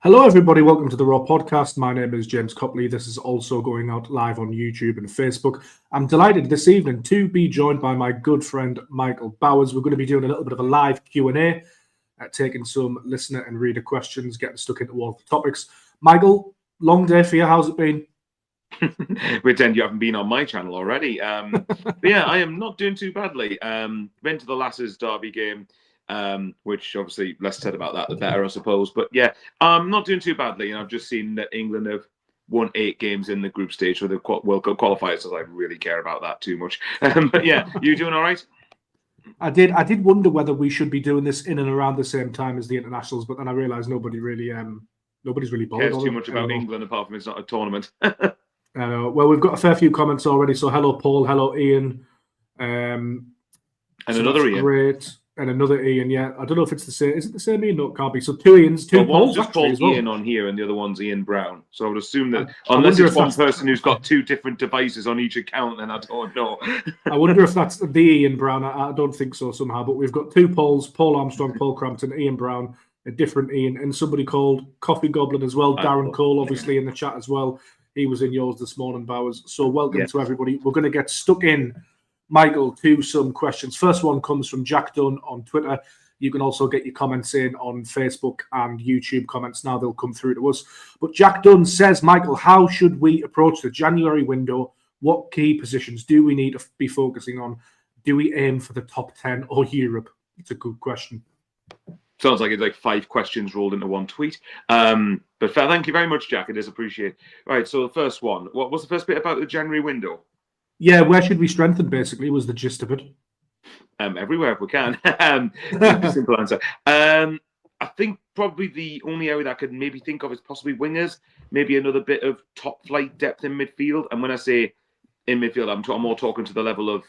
Hello, everybody. Welcome to the Raw Podcast. My name is James Copley. This is also going out live on YouTube and Facebook. I'm delighted this evening to be joined by my good friend, Michael Bowers. We're going to be doing a little bit of a live Q&A, taking some listener and reader questions, getting stuck into all the topics. Michael, long day for you. How's it been? Pretend you haven't been on my channel already. But yeah, I am not doing too badly. Been to the Lasses derby game. Which obviously less said about that, the better, I suppose. But yeah, I'm not doing too badly. And I've just seen that England have won 8 games in the group stage for the World Cup qualifiers, so I really care about that too much. But yeah, you doing all right? I did wonder whether we should be doing this in and around the same time as the internationals, but then I realised nobody's really bothered. Cares too much about England apart from it's not a tournament. Well, we've got a fair few comments already. So hello, Paul. Hello, Ian. And another Ian. Great. And another Ian, yeah. I don't know if it's the same. Is it the same Ian? No, it can't be. So 2 Ians, 2 Pauls. One's just called Ian on here, and the other one's Ian Brown. So I would assume that unless it's one person who's got 2 different devices on each account, then I don't know. I wonder if that's the Ian Brown. I don't think so somehow. But we've got 2 Pauls: Paul Armstrong, Paul Crampton, Ian Brown, a different Ian, and somebody called Coffee Goblin as well. Darren Cole, obviously, in the chat as well. He was in yours this morning, Bowers. So welcome to everybody. We're going to get stuck in, Michael, to some questions. First one comes from Jack Dunn on Twitter. You can also get your comments in on Facebook and YouTube comments now. They'll come through to us. But Jack Dunn says, Michael, how should we approach the January window? What key positions do we need to be focusing on? Do we aim for the top 10 or Europe? It's a good question. Sounds like it's like 5 questions rolled into one tweet. But thank you very much, Jack. It is appreciated. Right, so the first one. What was the first bit about the January window? Yeah, where should we strengthen, basically, was the gist of it. Everywhere if we can. Simple answer. I think probably the only area that I could maybe think of is possibly wingers, maybe another bit of top flight depth in midfield. And when I say in midfield, I'm more talking to the level of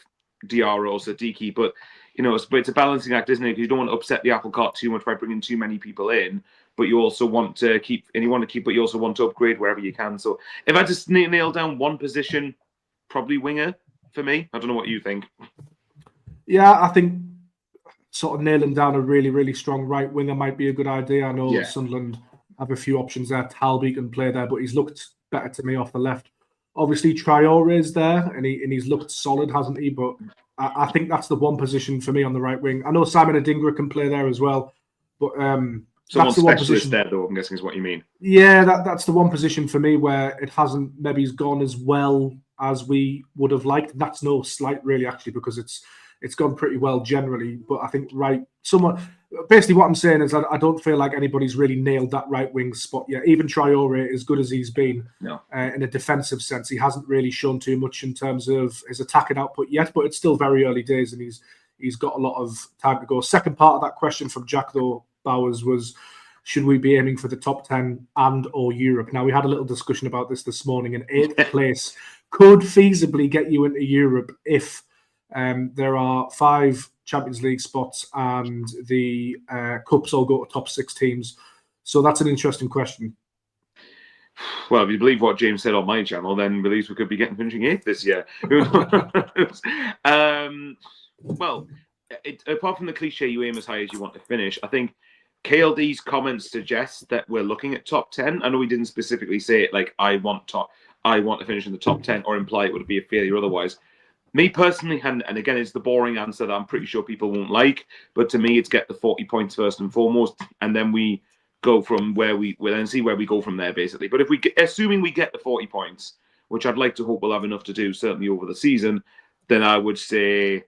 Diarra or Siddiqui. But you know, it's a balancing act, isn't it? Because you don't want to upset the apple cart too much by bringing too many people in, but you also want to keep, but you also want to upgrade wherever you can. So if I just nail down one position, probably winger for me. I don't know what you think. Yeah, I think sort of nailing down a really, really strong right winger might be a good idea. I know Sunderland have a few options there. Talby can play there, but he's looked better to me off the left. Obviously, Traore's there, and he's looked solid, hasn't he? But I think that's the one position for me on the right wing. I know Simon Adingra can play there as well, but that's the one position there, though. I'm guessing is what you mean. Yeah, that's the one position for me where it hasn't maybe gone as well as we would have liked. And that's no slight, really, actually, because it's gone pretty well generally, but I think basically what I'm saying is I don't feel like anybody's really nailed that right wing spot yet. Even Traore, as good as he's been in a defensive sense, he hasn't really shown too much in terms of his attacking output yet, but it's still very early days and he's got a lot of time to go. Second part of that question from Jack, though, Bowers, was should we be aiming for the top 10 and or Europe? Now, we had a little discussion about this morning, and 8th place could feasibly get you into Europe if there are 5 Champions League spots and the Cups all go to top 6 teams. So that's an interesting question. Well, if you believe what James said on my channel, then believes we could be finishing 8th this year. Well, apart from the cliche, you aim as high as you want to finish, I think KLD's comments suggest that we're looking at top 10. I know he didn't specifically say it like I want to finish in the top 10 or imply it would be a failure otherwise. Me personally, and again, it's the boring answer that I'm pretty sure people won't like, but to me, it's get the 40 points first and foremost, and then we go from where we'll then see where we go from there, basically. But if assuming we get the 40 points, which I'd like to hope we'll have enough to do, certainly over the season, then I would say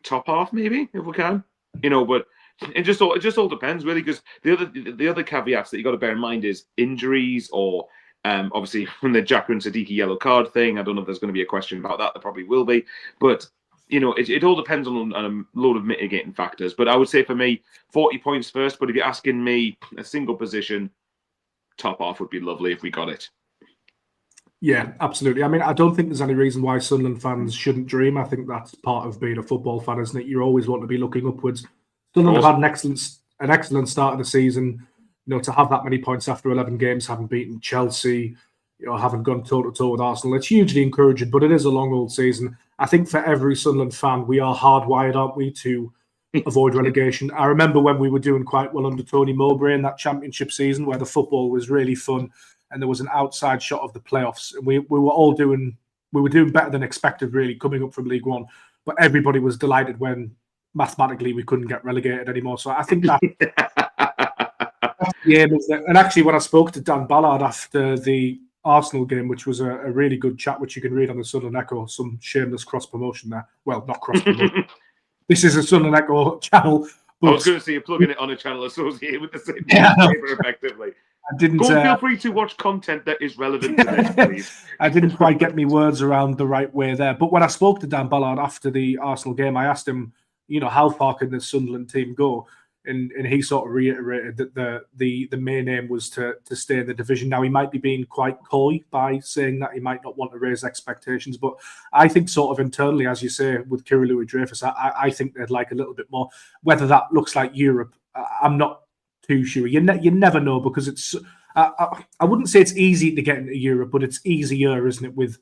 top half, maybe, if we can. You know, but it just all depends, really, because the other caveats that you got to bear in mind is injuries or obviously, from the Jacker and Siddiqui yellow card thing, I don't know if there's going to be a question about that. There probably will be. But, you know, it all depends on a load of mitigating factors. But I would say for me, 40 points first. But if you're asking me a single position, top half would be lovely if we got it. Yeah, absolutely. I mean, I don't think there's any reason why Sunderland fans shouldn't dream. I think that's part of being a football fan, isn't it? You always want to be looking upwards. Sunderland have had an excellent start of the season. You know, to have that many points after 11 games, having beaten Chelsea, you know, haven't gone toe-to-toe with Arsenal, it's hugely encouraging, but it is a long old season. I think for every Sunderland fan, we are hardwired, aren't we, to avoid relegation. I remember when we were doing quite well under Tony Mowbray in that championship season where the football was really fun and there was an outside shot of the playoffs. And we were doing better than expected, really, coming up from League One. But everybody was delighted when mathematically we couldn't get relegated anymore. So I think that that's the aim. And actually, when I spoke to Dan Ballard after the Arsenal game, which was a really good chat, which you can read on the Sunderland Echo, some shameless cross-promotion there. Well, not cross-promotion. This is a Sunderland Echo channel. I was going to say you're plugging it on a channel associated with the same paper, effectively. I didn't. Feel free to watch content that is relevant to this, please. I didn't quite get my words around the right way there. But when I spoke to Dan Ballard after the Arsenal game, I asked him, how far can the Sunderland team go? And he sort of reiterated that the main aim was to stay in the division. Now, he might be being quite coy by saying that he might not want to raise expectations, but I think sort of internally, as you say, with Kira Louis-Dreyfus, I think they'd like a little bit more. Whether that looks like Europe, I'm not too sure. You never know, because it's I wouldn't say it's easy to get into Europe, but it's easier, isn't it, with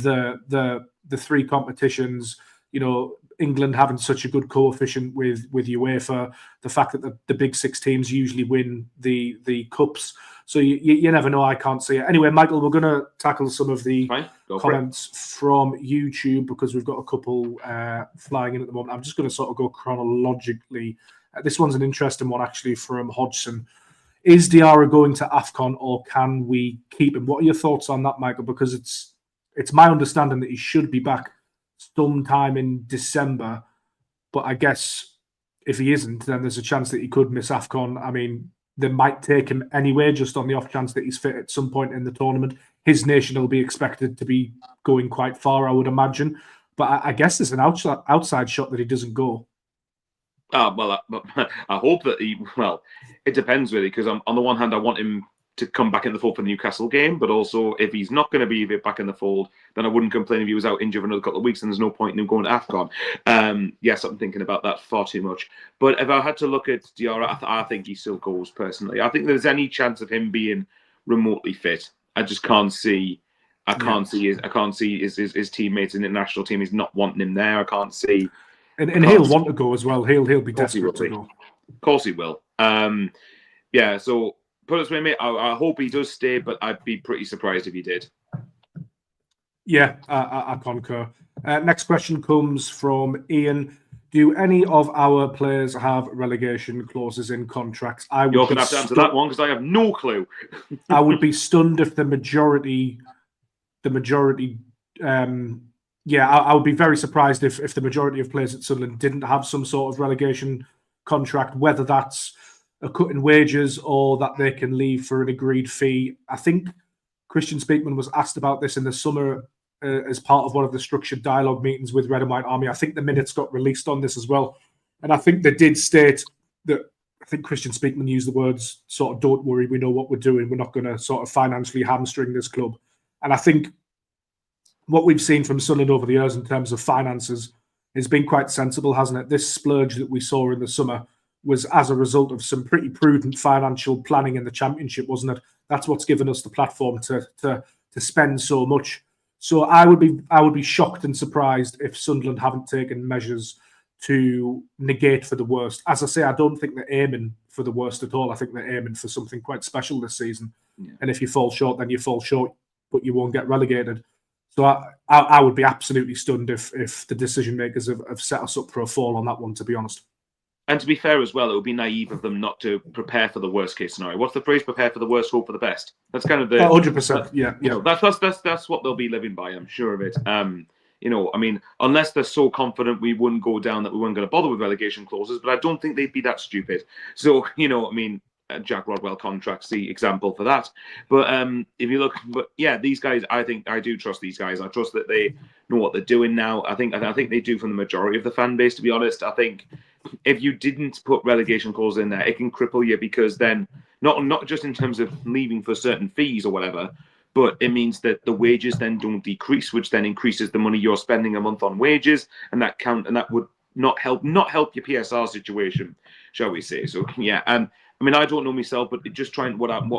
the three competitions, England having such a good coefficient with UEFA, the fact that the big six teams usually win the cups. So you never know. I can't see it. Anyway, Michael, we're going to tackle some of the comments from YouTube because we've got a couple flying in at the moment. I'm just going to sort of go chronologically. This one's an interesting one, actually, from Hodgson. Is Diarra going to AFCON or can we keep him? What are your thoughts on that, Michael? Because it's my understanding that he should be back sometime in December, but I guess if he isn't, then there's a chance that he could miss AFCON. I mean, they might take him anyway, just on the off chance that he's fit at some point in the tournament. His nation will be expected to be going quite far, I would imagine. But I guess there's an outside shot that he doesn't go. Well, I hope that it depends, really, because on the one hand, I want him to come back in the fold for the Newcastle game, but also if he's not going to be back in the fold, then I wouldn't complain if he was out injured for another couple of weeks and there's no point in him going to AFCON. Yes, I'm thinking about that far too much. But if I had to look at Diarra, I think he still goes, personally. I think there's any chance of him being remotely fit. I just can't see. I can't see his teammates in the national team. He's not wanting him there. I can't see. And he'll want to go as well. He'll be desperate to go. Of course he will. So put it this way, mate, I hope he does stay, but I'd be pretty surprised if he did. Yeah, I concur. Next question comes from Ian. Do any of our players have relegation clauses in contracts? You're going to have to answer that one because I have no clue. I would be stunned if the majority. I would be very surprised if the majority of players at Sunderland didn't have some sort of relegation contract, whether that's a cut in wages or that they can leave for an agreed fee. I think Christian Speakman was asked about this in the summer as part of one of the structured dialogue meetings with Red and White Army. I think the minutes got released on this as well. And I think they did state that, I think Christian Speakman used the words sort of, don't worry, we know what we're doing. We're not going to sort of financially hamstring this club. And I think what we've seen from Sunderland over the years in terms of finances has been quite sensible, hasn't it? This splurge that we saw in the summer was as a result of some pretty prudent financial planning in the Championship, wasn't it? That's what's given us the platform to spend so much. So I would be shocked and surprised if Sunderland haven't taken measures to negate for the worst. As I say, I don't think they're aiming for the worst at all. I think they're aiming for something quite special this season. Yeah. And if you fall short, then you fall short, but you won't get relegated. So I would be absolutely stunned if the decision makers have set us up for a fall on that one, to be honest. And to be fair as well, it would be naive of them not to prepare for the worst case scenario. What's the phrase? Prepare for the worst, hope for the best. That's kind of the 100%. Yeah. That's what they'll be living by. I'm sure of it. Unless they're so confident we wouldn't go down that we weren't going to bother with relegation clauses, but I don't think they'd be that stupid. So Jack Rodwell contract's the example for that. But if you look, these guys, I do trust these guys. I trust that they know what they're doing now. I think they do from the majority of the fan base, to be honest. I think if you didn't put relegation clauses in there, it can cripple you, because then not just in terms of leaving for certain fees or whatever, but it means that the wages then don't decrease, which then increases the money you're spending a month on wages, and that would not help your PSR situation, shall we say? So I don't know myself, but just trying I can't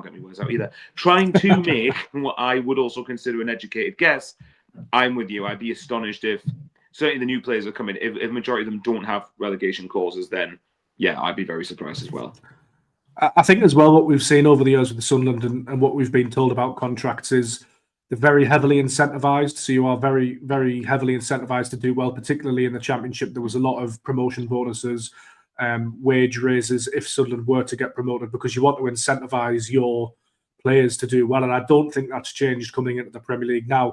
get my words out either. Trying to make what I would also consider an educated guess. I'm with you. I'd be astonished if certainly the new players that come in, if a majority of them don't have relegation clauses, then yeah, I'd be very surprised as well. I think as well what we've seen over the years with the Sunderland and what we've been told about contracts is they're very heavily incentivised. So you are very, very heavily incentivised to do well, particularly in the Championship. There was a lot of promotion bonuses, wage raises if Sunderland were to get promoted, because you want to incentivise your players to do well. And I don't think that's changed coming into the Premier League. Now,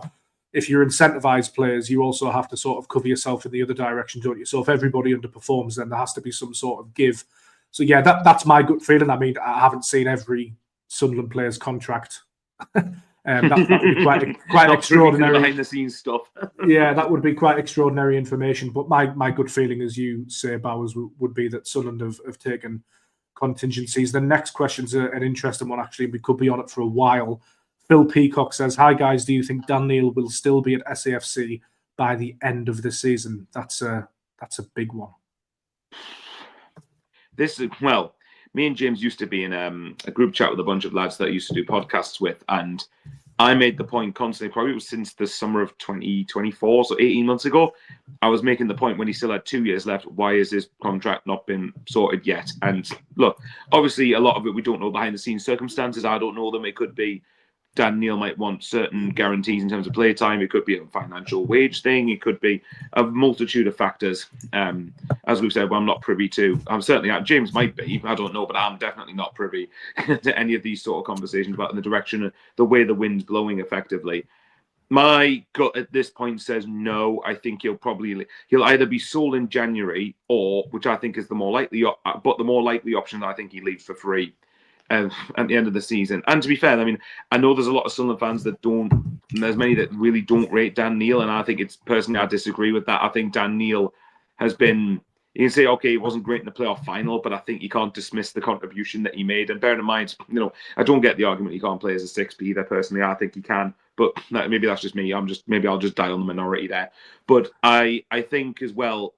if you're incentivise players, you also have to sort of cover yourself in the other direction, don't you? So if everybody underperforms, then there has to be some sort of give. So yeah, that's my gut feeling. I mean, I haven't seen every Sunderland player's contract. That would be quite extraordinary behind the scenes stuff. Yeah, that would be quite extraordinary information. But my gut feeling, as you say, Bowers, would be that Sunderland have taken contingencies. The next question's an interesting one, actually. We could be on it for a while. Phil Peacock says, "Hi guys, do you think Dan Neil will still be at SAFC by the end of the season?" That's a big one. Me and James used to be in a group chat with a bunch of lads that I used to do podcasts with, and I made the point constantly, probably it was since the summer of 2024, so 18 months ago, I was making the point when he still had 2 years left, why has his contract not been sorted yet? And look, obviously a lot of it we don't know behind the scenes circumstances. I don't know them. It could be Dan Neil might want certain guarantees in terms of play time. It could be a financial wage thing. It could be a multitude of factors. As we've said, I'm not privy to. I'm certainly, James might be, I don't know, but I'm definitely not privy to any of these sort of conversations about the direction, the way the wind's blowing effectively. My gut at this point says no. I think he'll either be sold in January or, which I think is the more likely option, I think he leaves for free at the end of the season. And to be fair, I mean, I know there's a lot of Sunderland fans that don't, and there's many that really don't rate Dan Neil, and I think it's personally, I disagree with that. I think Dan Neil has been, you can say, okay, he wasn't great in the playoff final, but I think you can't dismiss the contribution that he made. And bear in mind, I don't get the argument he can't play as a 6B either. Personally, I think he can, but maybe that's just me. Maybe I'll just die on the minority there. But I think as well,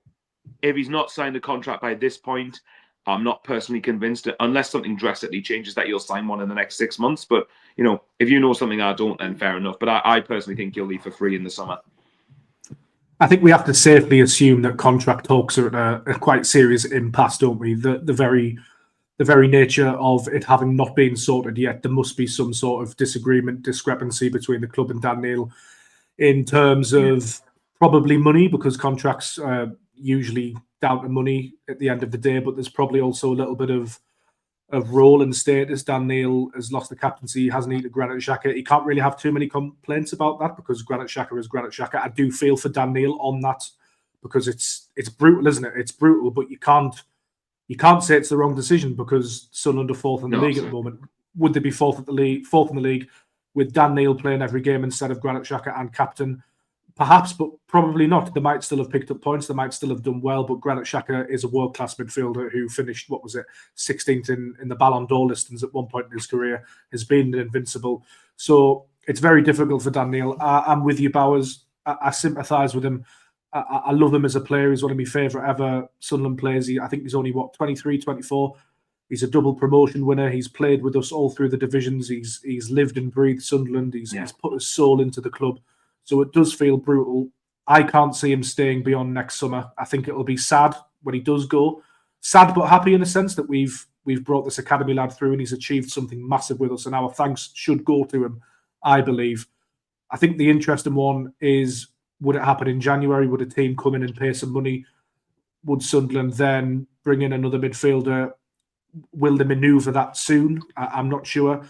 if he's not signed a contract by this point, I'm not personally convinced, unless something drastically changes, that you'll sign one in the next 6 months. But, if you know something I don't, then fair enough. But I personally think he'll leave for free in the summer. I think we have to safely assume that contract talks are at a quite serious impasse, don't we? The very nature of it having not been sorted yet, there must be some sort of discrepancy between the club and Dan Neil in terms of probably money, because contracts are usually down to money at the end of the day, but there's probably also a little bit of role and status. Dan Neil has lost the captaincy. He hasn't eaten Granit Xhaka. He can't really have too many complaints about that, because Granit Xhaka is Granit Xhaka. I do feel for Dan Neil on that, because it's brutal, isn't it? It's brutal, but you can't say it's the wrong decision, because Sunderland are fourth in the league at the moment. Would they be fourth in the league with Dan Neil playing every game instead of Granit Xhaka and captain? Perhaps, but probably not. They might still have picked up points. They might still have done well, but Granit Xhaka is a world-class midfielder who finished, 16th in the Ballon d'Or listings at one point in his career, has been invincible. So it's very difficult for Dan Neil. I'm with you, Bowers. I sympathise with him. I love him as a player. He's one of my favourite ever Sunderland players. I think he's only, 23, 24. He's a double promotion winner. He's played with us all through the divisions. He's lived and breathed Sunderland. He's put his soul into the club. So it does feel brutal. I can't see him staying beyond next summer. I think it'll be sad when he does go. Sad but happy in a sense that we've brought this academy lad through and he's achieved something massive with us, and our thanks should go to him, I believe. I think the interesting one is, would it happen in January? Would a team come in and pay some money? Would Sunderland then bring in another midfielder? Will they manoeuvre that soon? I'm not sure.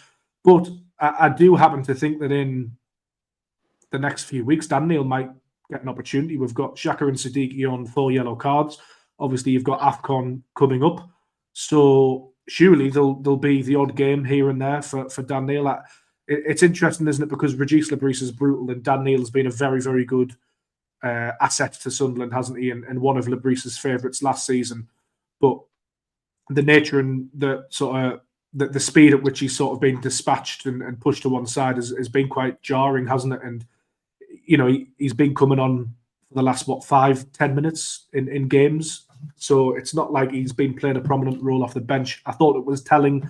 But I do happen to think that in the next few weeks, Dan Neil might get an opportunity. We've got Xhaka and Siddiqui on 4 yellow cards. Obviously, you've got AFCON coming up. So surely there'll be the odd game here and there for Dan Neil. It's interesting, isn't it? Because Régis Le Bris is brutal and Dan Neil has been a very, very good asset to Sunderland, hasn't he? And one of Le Bris's favourites last season. But the nature and the sort of the speed at which he's sort of been dispatched and pushed to one side has been quite jarring, hasn't it? And he's been coming on for the last 5-10 minutes in games, so it's not like he's been playing a prominent role off the bench. I thought it was telling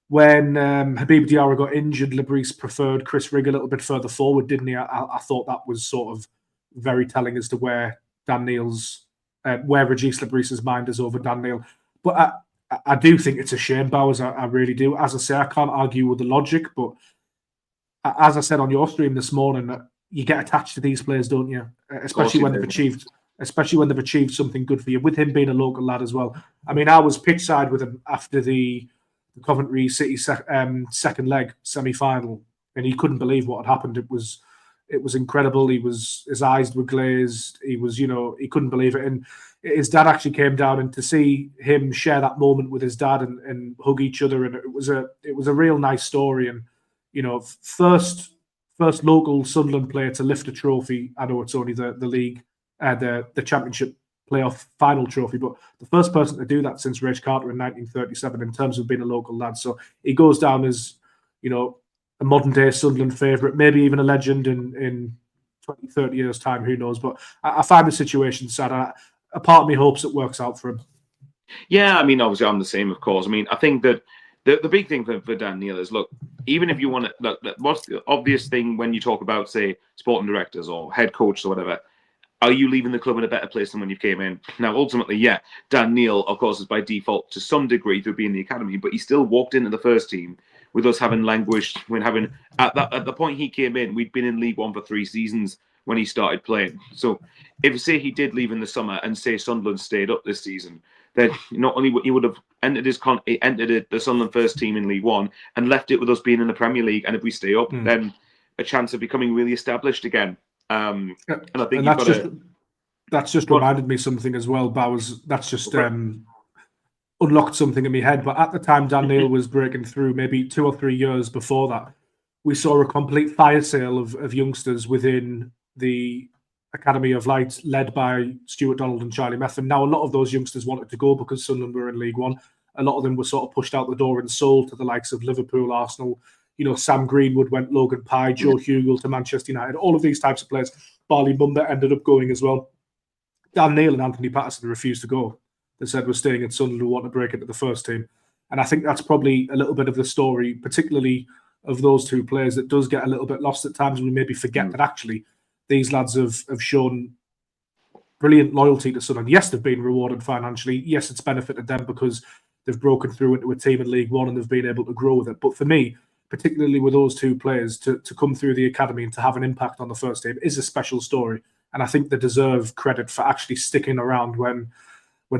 when Habib Diarra got injured. Le Bris preferred Chris Rigg a little bit further forward, didn't he? I thought that was sort of very telling as to where Dan Neil's, where Régis Le Bris's mind is over Dan Neil. But I do think it's a shame, Bowers. I really do. As I say, I can't argue with the logic, but as I said on your stream this morning, you get attached to these players, don't you? Especially when they've achieved something good for you. With him being a local lad as well. I mean, I was pitch side with him after the Coventry City second leg semi-final, and he couldn't believe what had happened. It was incredible. His eyes were glazed. He couldn't believe it. And his dad actually came down, and to see him share that moment with his dad and hug each other, and it was a real nice story. And first local Sunderland player to lift a trophy. I know it's only the league, the championship playoff final trophy, but the first person to do that since Reg Carter in 1937 in terms of being a local lad. So he goes down as, a modern day Sunderland favourite, maybe even a legend in 20, 30 years' time, who knows. But I find the situation sad. A part of me hopes it works out for him. Yeah, I mean, obviously I'm the same, of course. I mean, I think that the big thing for Dan Neil is, look, even if you want to, look, what's the obvious thing when you talk about, say, sporting directors or head coaches or whatever, are you leaving the club in a better place than when you came in? Now, ultimately, yeah, Dan Neil, of course, is by default to some degree through being in the academy, but he still walked into the first team with us having languished, at the point he came in, we'd been in League One for 3 seasons when he started playing. So if, say, he did leave in the summer and, say, Sunderland stayed up this season, then not only he would have entered the Sunderland first team in League One and left it with us being in the Premier League, and if we stay up, then a chance of becoming really established again. And I think that's just reminded me something as well, Bowers. That's just unlocked something in my head. But at the time Dan Neil was breaking through, maybe 2 or 3 years before that, we saw a complete fire sale of youngsters within the Academy of Light, led by Stuart Donald and Charlie Methven. Now, a lot of those youngsters wanted to go because Sunderland were in League One. A lot of them were sort of pushed out the door and sold to the likes of Liverpool, Arsenal. Sam Greenwood went, Logan Pye, Joe Hugel to Manchester United. All of these types of players. Barley Mumba ended up going as well. Dan Neil and Anthony Patterson refused to go. They said, we're staying at Sunderland, we want to break into the first team. And I think that's probably a little bit of the story, particularly of those two players, that does get a little bit lost at times. We maybe forget that actually these lads have shown brilliant loyalty to Sunderland. Yes, they've been rewarded financially. Yes, it's benefited them because they've broken through into a team in League One and they've been able to grow with it. But for me, particularly with those two players, to come through the academy and to have an impact on the first team is a special story. And I think they deserve credit for actually sticking around when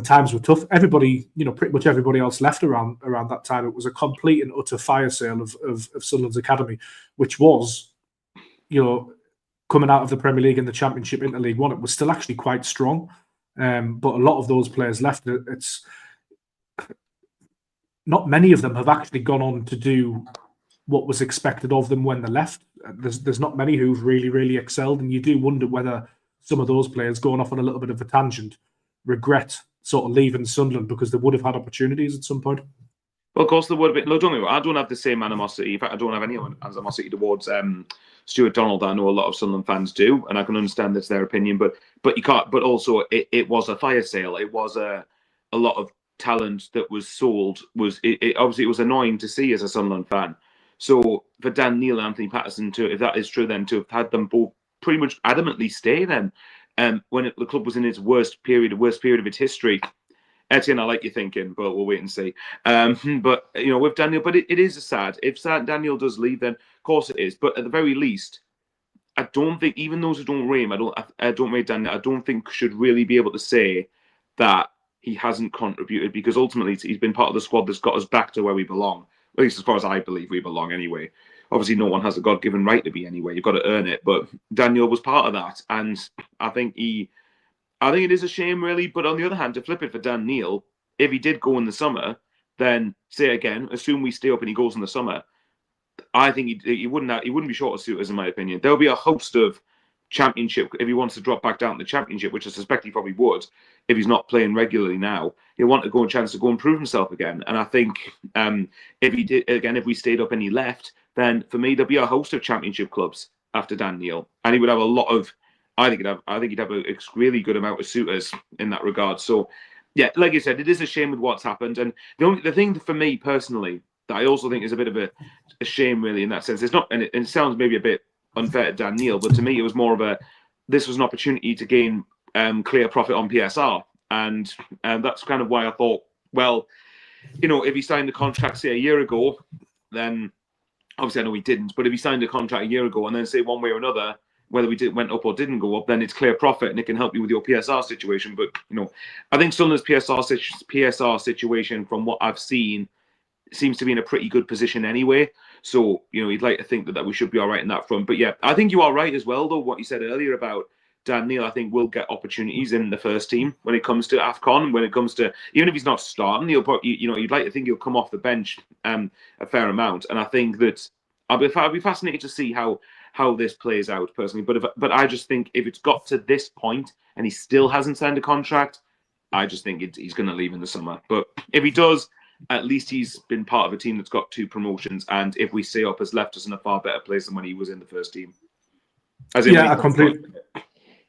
times were tough. Everybody, pretty much everybody else left around that time. It was a complete and utter fire sale of Sunderland's academy, which was, coming out of the Premier League and the Championship into League One. It was still actually quite strong. But a lot of those players left. It's not many of them have actually gone on to do what was expected of them when they left. There's not many who've really, really excelled. And you do wonder whether some of those players, going off on a little bit of a tangent, regret sort of leaving Sunderland because they would have had opportunities at some point. Well, of course, there would have been. Look, don't get me wrong, I don't have the same animosity. In fact, I don't have any animosity towards Stuart Donald. I know a lot of Sunderland fans do, and I can understand that's their opinion. But you can't. But also, it was a fire sale. It was a lot of talent that was sold. Obviously, it was annoying to see as a Sunderland fan. So for Dan Neil and Anthony Patterson if that is true, then to have had them both pretty much adamantly stay then, when the club was in its worst period of its history. Etienne, I like your thinking, but we'll wait and see. But with Daniel, but it is sad. If Daniel does leave, then of course it is. But at the very least, I don't think even those who don't rate him, I don't rate Daniel. I don't think should really be able to say that he hasn't contributed, because ultimately he's been part of the squad that's got us back to where we belong. At least as far as I believe we belong, anyway. Obviously, no one has a God-given right to be anyway. You've got to earn it. But Daniel was part of that, and I think it is a shame, really. But on the other hand, to flip it for Dan Neil, if he did go in the summer, then say again, assume we stay up and he goes in the summer, I think he wouldn't be short of suitors, in my opinion. There'll be a host of Championship, if he wants to drop back down to the Championship, which I suspect he probably would, if he's not playing regularly now, he'll want a chance to go and prove himself again. And I think if we stayed up and he left, then for me there'll be a host of Championship clubs after Dan Neil, and he would have a lot of. I think he'd have a really good amount of suitors in that regard. So, yeah, like I said, it is a shame with what's happened. And the thing for me personally that I also think is a bit of a shame, really, in that sense. It's not, and it sounds maybe a bit unfair to Dan Neil, but to me it was more of this was an opportunity to gain clear profit on PSR. And that's kind of why I thought, well, if he signed the contract, say, a year ago, then obviously I know he didn't, but if he signed a contract a year ago and then say one way or another, whether we went up or didn't go up, then it's clear profit and it can help you with your PSR situation. But, I think Sunderland's PSR situation, from what I've seen, seems to be in a pretty good position anyway. So, you'd like to think that we should be all right in that front. But yeah, I think you are right as well, though, what you said earlier about Dan Neil. I think will get opportunities in the first team when it comes to AFCON, when it comes to, even if he's not starting, he'll probably, you'd like to think he'll come off the bench a fair amount. And I think that I'll be fascinated to see how this plays out personally. But I just think if it's got to this point and he still hasn't signed a contract, I just think he's going to leave in the summer. But if he does, at least he's been part of a team that's got 2 promotions, and if we stay up, has left us in a far better place than when he was in the first team.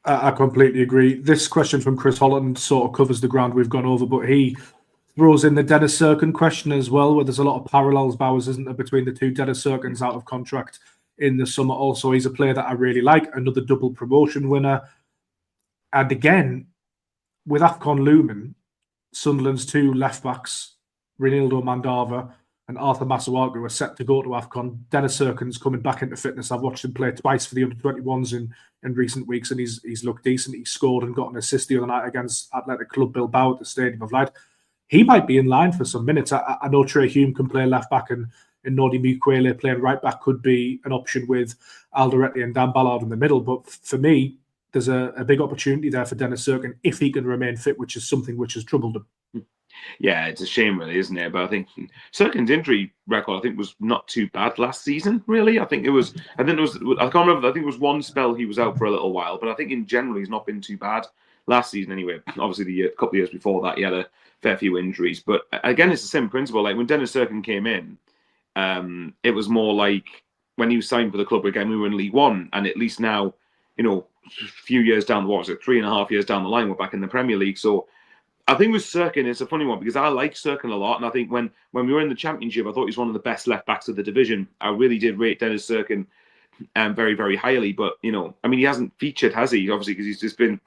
I completely agree. This question from Chris Holland sort of covers the ground we've gone over, but he throws in the Dennis Serkin question as well, where there's a lot of parallels, Bowers, isn't there, between the 2 Dennis Serkins out of contract in the summer. Also, he's a player that I really like, another double promotion winner. And again, with AFCON looming, Sunderland's 2 left-backs, Ronaldo Mandava and Arthur Masuaku, are set to go to AFCON. Dennis Serkin's coming back into fitness. I've watched him play twice for the under-21s in recent weeks, and he's looked decent. He scored and got an assist the other night against Athletic Club Bilbao at the Stadium of Light. He might be in line for some minutes. I know Trey Hume can play left-back, and Nodi Mukwele playing right-back could be an option with Alderete and Dan Ballard in the middle. But for me, there's a big opportunity there for Dennis Serkin if he can remain fit, which is something which has troubled him. Yeah, it's a shame, really, isn't it? But I think Serkin's injury record, was not too bad last season, really. I can't remember. I think it was one spell he was out for a little while, but I think in general he's not been too bad last season anyway. Obviously, a couple of years before that, he had a fair few injuries. But again, it's the same principle. Like when Dennis Serkin came in, it was more like when he was signed for the club again, we were in League One, and at least now, a few years down, 3.5 years down the line, we're back in the Premier League. So I think with Serkin, it's a funny one because I like Serkin a lot. And I think when we were in the Championship, I thought he was one of the best left-backs of the division. I really did rate Dennis Serkin very, very highly. But, he hasn't featured, has he? Obviously, because he's just been...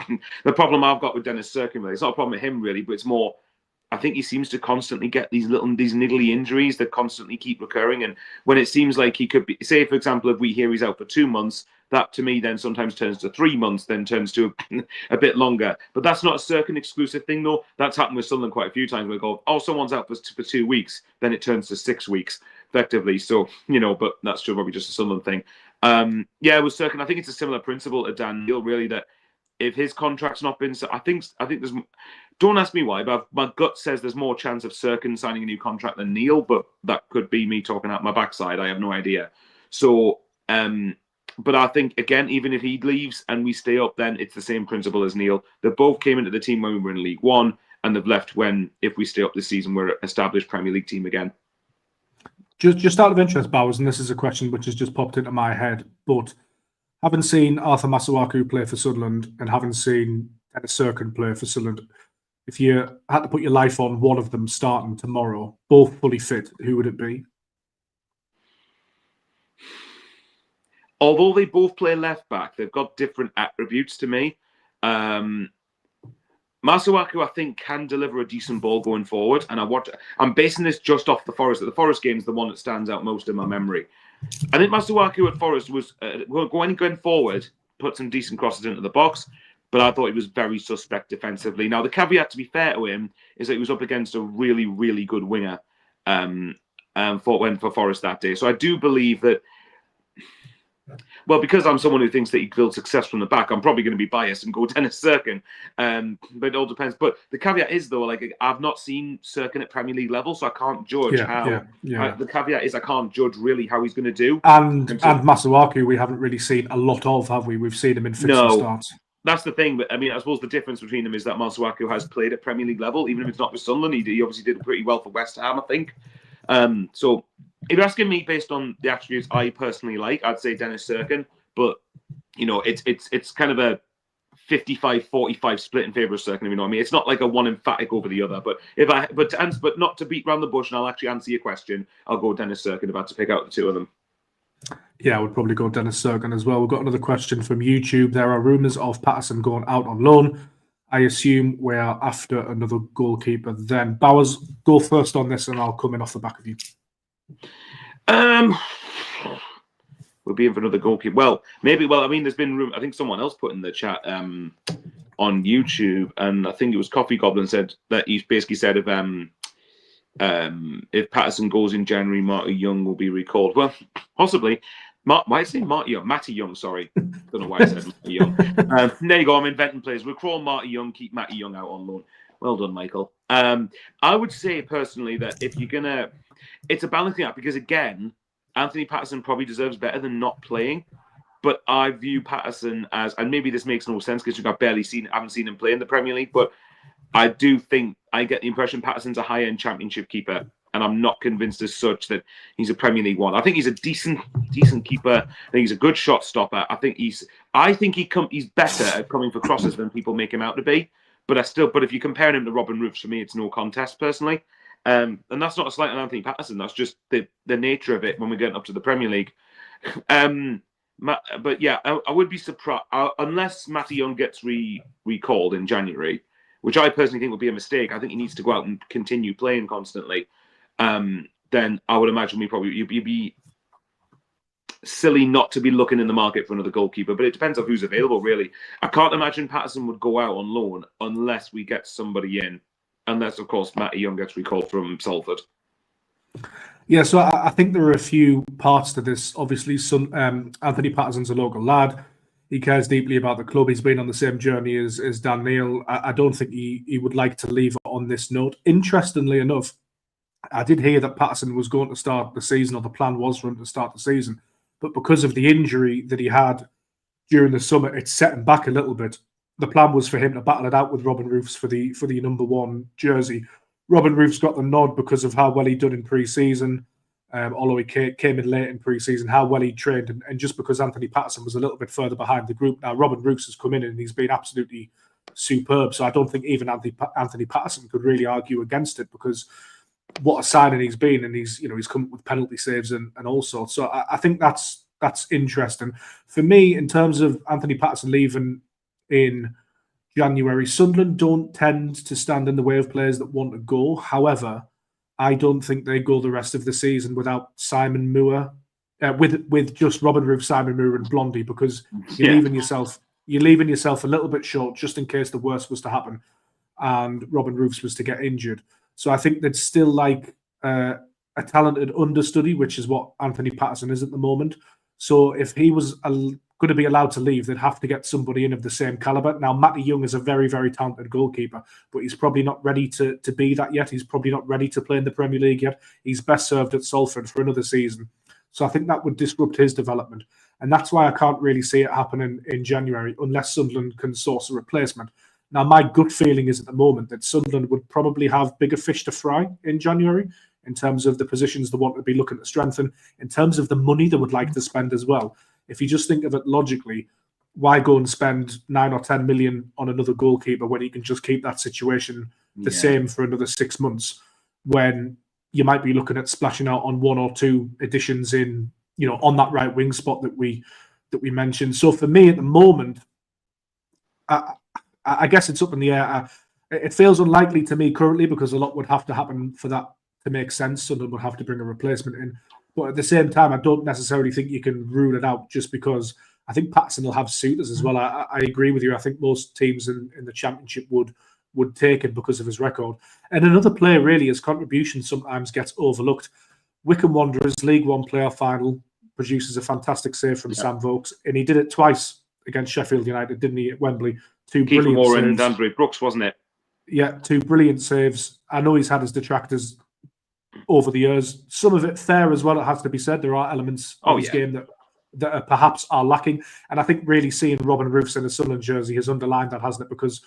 The problem I've got with Dennis Serkin, really, it's not a problem with him, really, but it's more... I think he seems to constantly get these niggly injuries that constantly keep recurring. And when it seems like he could be... Say, for example, if we hear he's out for 2 months... That, to me, then sometimes turns to 3 months, then turns to a bit longer. But that's not a Serkin exclusive thing, though. That's happened with Sunderland quite a few times. We go, someone's out for 2 weeks. Then it turns to 6 weeks, effectively. So, but that's probably just a Sunderland thing. With Serkin, I think it's a similar principle to Dan Neil, really, that if his contract's not been... I think there's... Don't ask me why, but my gut says there's more chance of Serkin signing a new contract than Neil, but that could be me talking out my backside. I have no idea. So... But I think, again, even if he leaves and we stay up, then it's the same principle as Neil. They both came into the team when we were in League One, and they've left when, if we stay up this season, we're an established Premier League team again. Just out of interest, Bowers, and this is a question which has just popped into my head, but having seen Arthur Masuaku play for Sunderland and having seen Dennis Serkin play for Sunderland, if you had to put your life on one of them starting tomorrow, both fully fit, who would it be? Although they both play left back, they've got different attributes to me. Masuaku, I think, can deliver a decent ball going forward. And I'm basing this just off the Forest. The Forest game is the one that stands out most in my memory. I think Masuaku at Forest was going forward, put some decent crosses into the box, but I thought he was very suspect defensively. Now, the caveat, to be fair to him, is that he was up against a really, really good winger for Forest that day. So I do believe that. Well, because I'm someone who thinks that he builds success from the back, I'm probably going to be biased and go Dennis Serkin. But it all depends. But the caveat is, though, I've not seen Serkin at Premier League level, so I can't judge how. The caveat is I can't judge really how he's going to do. And Masuaku, we haven't really seen a lot of, have we? We've seen him in fits and starts. That's the thing. But I suppose the difference between them is that Masuaku has played at Premier League level, even if it's not with Sunderland. He obviously did pretty well for West Ham, I think. So if you're asking me based on the attributes I personally like, I'd say Dennis Serkin. But it's kind of a 55-45 split in favour of Serkin. If you know what I mean. It's not like a one emphatic over the other. But but not to beat around the bush, and I'll actually answer your question. I'll go Dennis Serkin if I had to pick out the two of them. Yeah, I would probably go Dennis Serkin as well. We've got another question from YouTube. There are rumours of Patterson going out on loan. I assume we are after another goalkeeper then. Bowers, go first on this and I'll come in off the back of you. We'll be in for another goalkeeper. Well, maybe. Well, I mean, there's been room. I think someone else put in the chat on YouTube, and I think it was Coffee Goblin said that he basically said if Patterson goes in January, Marty Young will be recalled. Well, possibly. Why did I say Marty Young? Matty Young, sorry. Don't know why I said Matty Young. There you go. I'm inventing players. We'll call Marty Young, keep Matty Young out on loan. Well done, Michael. I would say personally that if you're gonna, it's a balancing act because again, Anthony Patterson probably deserves better than not playing. But I view Patterson as, and maybe this makes no sense because I haven't seen him play in the Premier League, but I do think I get the impression Patterson's a high-end Championship keeper, and I'm not convinced as such that he's a Premier League one. I think he's a decent keeper. I think he's a good shot stopper. I think he's better at coming for crosses than people make him out to be. But if you compare him to Robin Roofs, for me, it's no contest personally. And that's not a slight on Anthony Patterson. That's just the nature of it when we're getting up to the Premier League. But yeah, I would be surprised unless Matty Young gets recalled in January, which I personally think would be a mistake. I think he needs to go out and continue playing constantly. Then I would imagine you'd be silly not to be looking in the market for another goalkeeper. But it depends on who's available, really. I can't imagine Patterson would go out on loan unless we get somebody in. Unless, of course, Matty Young gets recalled from Salford. Yeah, so I think there are a few parts to this. Obviously, Anthony Patterson's a local lad. He cares deeply about the club. He's been on the same journey as Dan Neil. I don't think he would like to leave on this note. Interestingly enough, I did hear that Patterson was going to start the season, or the plan was for him to start the season. But because of the injury that he had during the summer, it set him back a little bit. The plan was for him to battle it out with Robin Roofs for the number one jersey. Robin Roofs got the nod because of how well he'd done in pre-season, although he came in late in pre-season, how well he trained, and just because Anthony Patterson was a little bit further behind the group. Now, Robin Roofs has come in and he's been absolutely superb, so I don't think even Anthony Patterson could really argue against it because what a signing he's been, and he's come up with penalty saves and all sorts. So I think that's interesting. For me, in terms of Anthony Patterson leaving in January, Sunderland don't tend to stand in the way of players that want to go. However, I don't think they go the rest of the season without Simon Moore, with just Robin Roof, Simon Moore, and Blondie, because you're leaving yourself a little bit short just in case the worst was to happen and Robin Roofs was to get injured. So I think they'd still like a talented understudy, which is what Anthony Patterson is at the moment. So if he was going to be allowed to leave, they'd have to get somebody in of the same caliber. Now, Matty Young is a very, very talented goalkeeper, but he's probably not ready to be that yet. He's probably not ready to play in the Premier League yet. He's best served at Salford for another season. So I think that would disrupt his development. And that's why I can't really see it happening in January unless Sunderland can source a replacement. Now, my gut feeling is at the moment that Sunderland would probably have bigger fish to fry in January in terms of the positions they want to be looking to strengthen, in terms of the money they would like to spend as well. If you just think of it logically, why go and spend 9 or 10 million on another goalkeeper when you can just keep that situation the same for another 6 months, when you might be looking at splashing out on 1 or 2 additions in, on that right wing spot that we mentioned. So for me at the moment, I guess it's up in the air. It feels unlikely to me currently because a lot would have to happen for that to make sense. Sunderland would have to bring a replacement in. But at the same time, I don't necessarily think you can rule it out just because I think Patterson will have suitors as well. I agree with you. I think most teams in the Championship would take it because of his record. And another player, really, his contribution sometimes gets overlooked. Wycombe Wanderers, League One playoff final, produces a fantastic save from Sam Vokes. And he did it twice against Sheffield United, didn't he, at Wembley? 2 brilliant saves. And Danbury Brooks, wasn't it? Yeah, 2 brilliant saves. I know he's had his detractors over the years. Some of it fair as well, it has to be said. There are elements of his game that perhaps are lacking. And I think really seeing Robin Roofs in a Sunderland jersey has underlined that, hasn't it? Because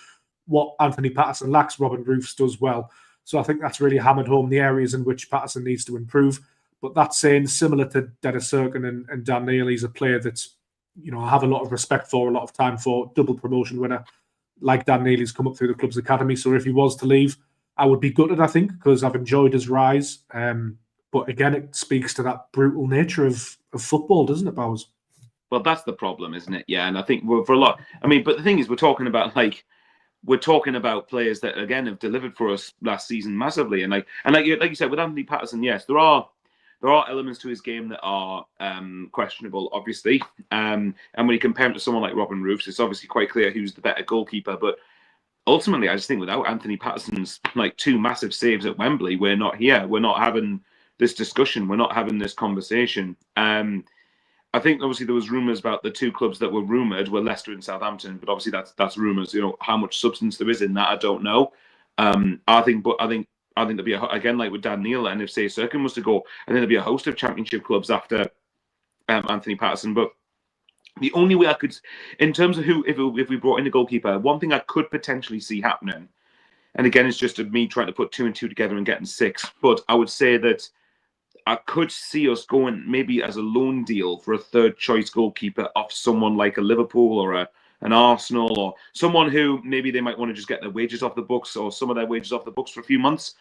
what Anthony Patterson lacks, Robin Roofs does well. So I think that's really hammered home the areas in which Patterson needs to improve. But that saying, similar to Dennis Serkin and Dan Neil, he's a player that's, I have a lot of respect for, a lot of time for, double promotion winner. Like Dan Neil, he's come up through the club's academy. So if he was to leave, I would be gutted, I think, because I've enjoyed his rise. But again, it speaks to that brutal nature of football, doesn't it, Bowers? Well, that's the problem, isn't it? Yeah, and I think for a lot. I mean, but the thing is, we're talking about players that again have delivered for us last season massively, and like you said with Anthony Patterson, yes, there are elements to his game that are questionable, obviously. And when you compare him to someone like Robin Roofs, it's obviously quite clear who's the better goalkeeper. But ultimately, I just think without Anthony Patterson's like 2 massive saves at Wembley, we're not here. We're not having this discussion. We're not having this conversation. I think obviously there was rumours about the 2 clubs that were rumoured were Leicester and Southampton, but obviously that's rumours. You know how much substance there is in that, I don't know. I think there'll be again like with Dan Neil, and if say Sirkin was to go, I think there'll be a host of Championship clubs after Anthony Patterson. But the only way I could, in terms of who, if we brought in a goalkeeper, one thing I could potentially see happening, and again it's just me trying to put 2 and 2 together and getting 6, but I would say that I could see us going maybe as a loan deal for a 3rd choice goalkeeper off someone like a Liverpool or an Arsenal, or someone who maybe they might want to just get their wages off the books, or some of their wages off the books for a few months.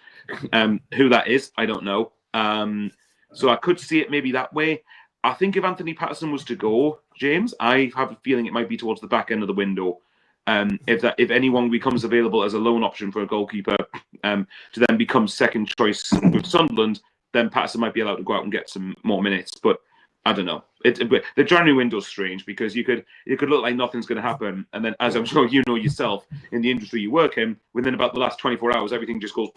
Who that is, I don't know. So I could see it maybe that way. I think if Anthony Patterson was to go, James, I have a feeling it might be towards the back end of the window. If anyone becomes available as a loan option for a goalkeeper to then become 2nd choice with Sunderland, then Patterson might be allowed to go out and get some more minutes. But I don't know. The January window's strange because you could look like nothing's going to happen, and then, as I'm sure you know yourself, in the industry you work in, within about the last 24 hours, everything just goes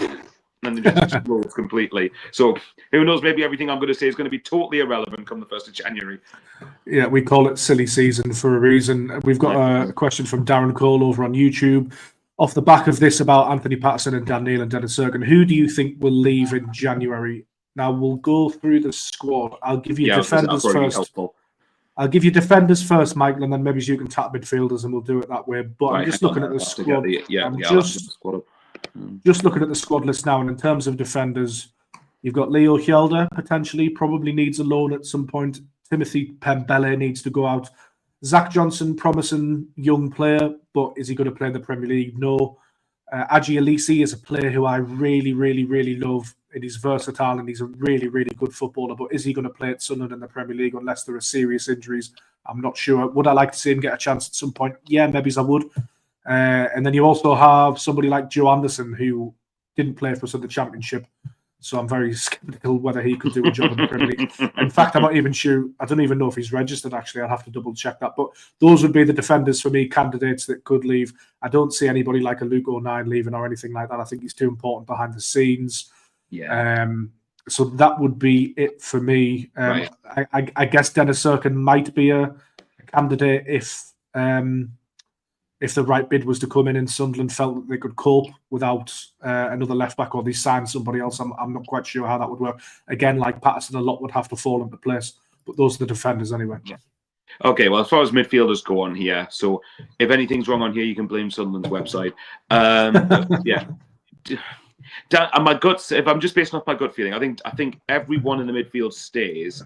and then just explodes completely. So who knows? Maybe everything I'm going to say is going to be totally irrelevant come the 1st of January. Yeah, we call it silly season for a reason. We've got a question from Darren Cole over on YouTube. Off the back of this about Anthony Patterson and Dan Neil and Dennis Sirkin, who do you think will leave in January? Now we'll go through the squad. I'll give you defenders first. I'll give you defenders first, Michael, and then maybe you can tap midfielders, and we'll do it that way. But I'm just looking at the squad. Just looking at the squad list now, and in terms of defenders, you've got Leo Hjelde, potentially, probably needs a loan at some point. Timothy Pembele needs to go out. Zach Johnson, promising young player, but is he going to play in the Premier League? No. Aji Alisi is a player who I really, really, really love. And he's versatile and he's a really, really good footballer. But is he going to play at Sunderland in the Premier League unless there are serious injuries? I'm not sure. Would I like to see him get a chance at some point? Yeah, maybe I would. And then you also have somebody like Joe Anderson, who didn't play for us in the Championship. So I'm very sceptical whether he could do a job in the Premier League. In fact, I'm not even sure. I don't even know if he's registered, actually. I'll have to double check that. But those would be the defenders for me, candidates that could leave. I don't see anybody like a Luke O'Neill leaving or anything like that. I think he's too important behind the scenes. Yeah. So that would be it for me. Right. I guess Dennis Sirkin might be a candidate if the right bid was to come in and Sunderland felt that they could cope without another left back, or they signed somebody else. I'm not quite sure how that would work. Again, like Patterson, a lot would have to fall into place. But those are the defenders anyway. Yeah. Okay, well, as far as midfielders go on here, so if anything's wrong on here, you can blame Sunderland's website. Yeah. My guts, if I'm just basing off my gut feeling, I think everyone in the midfield stays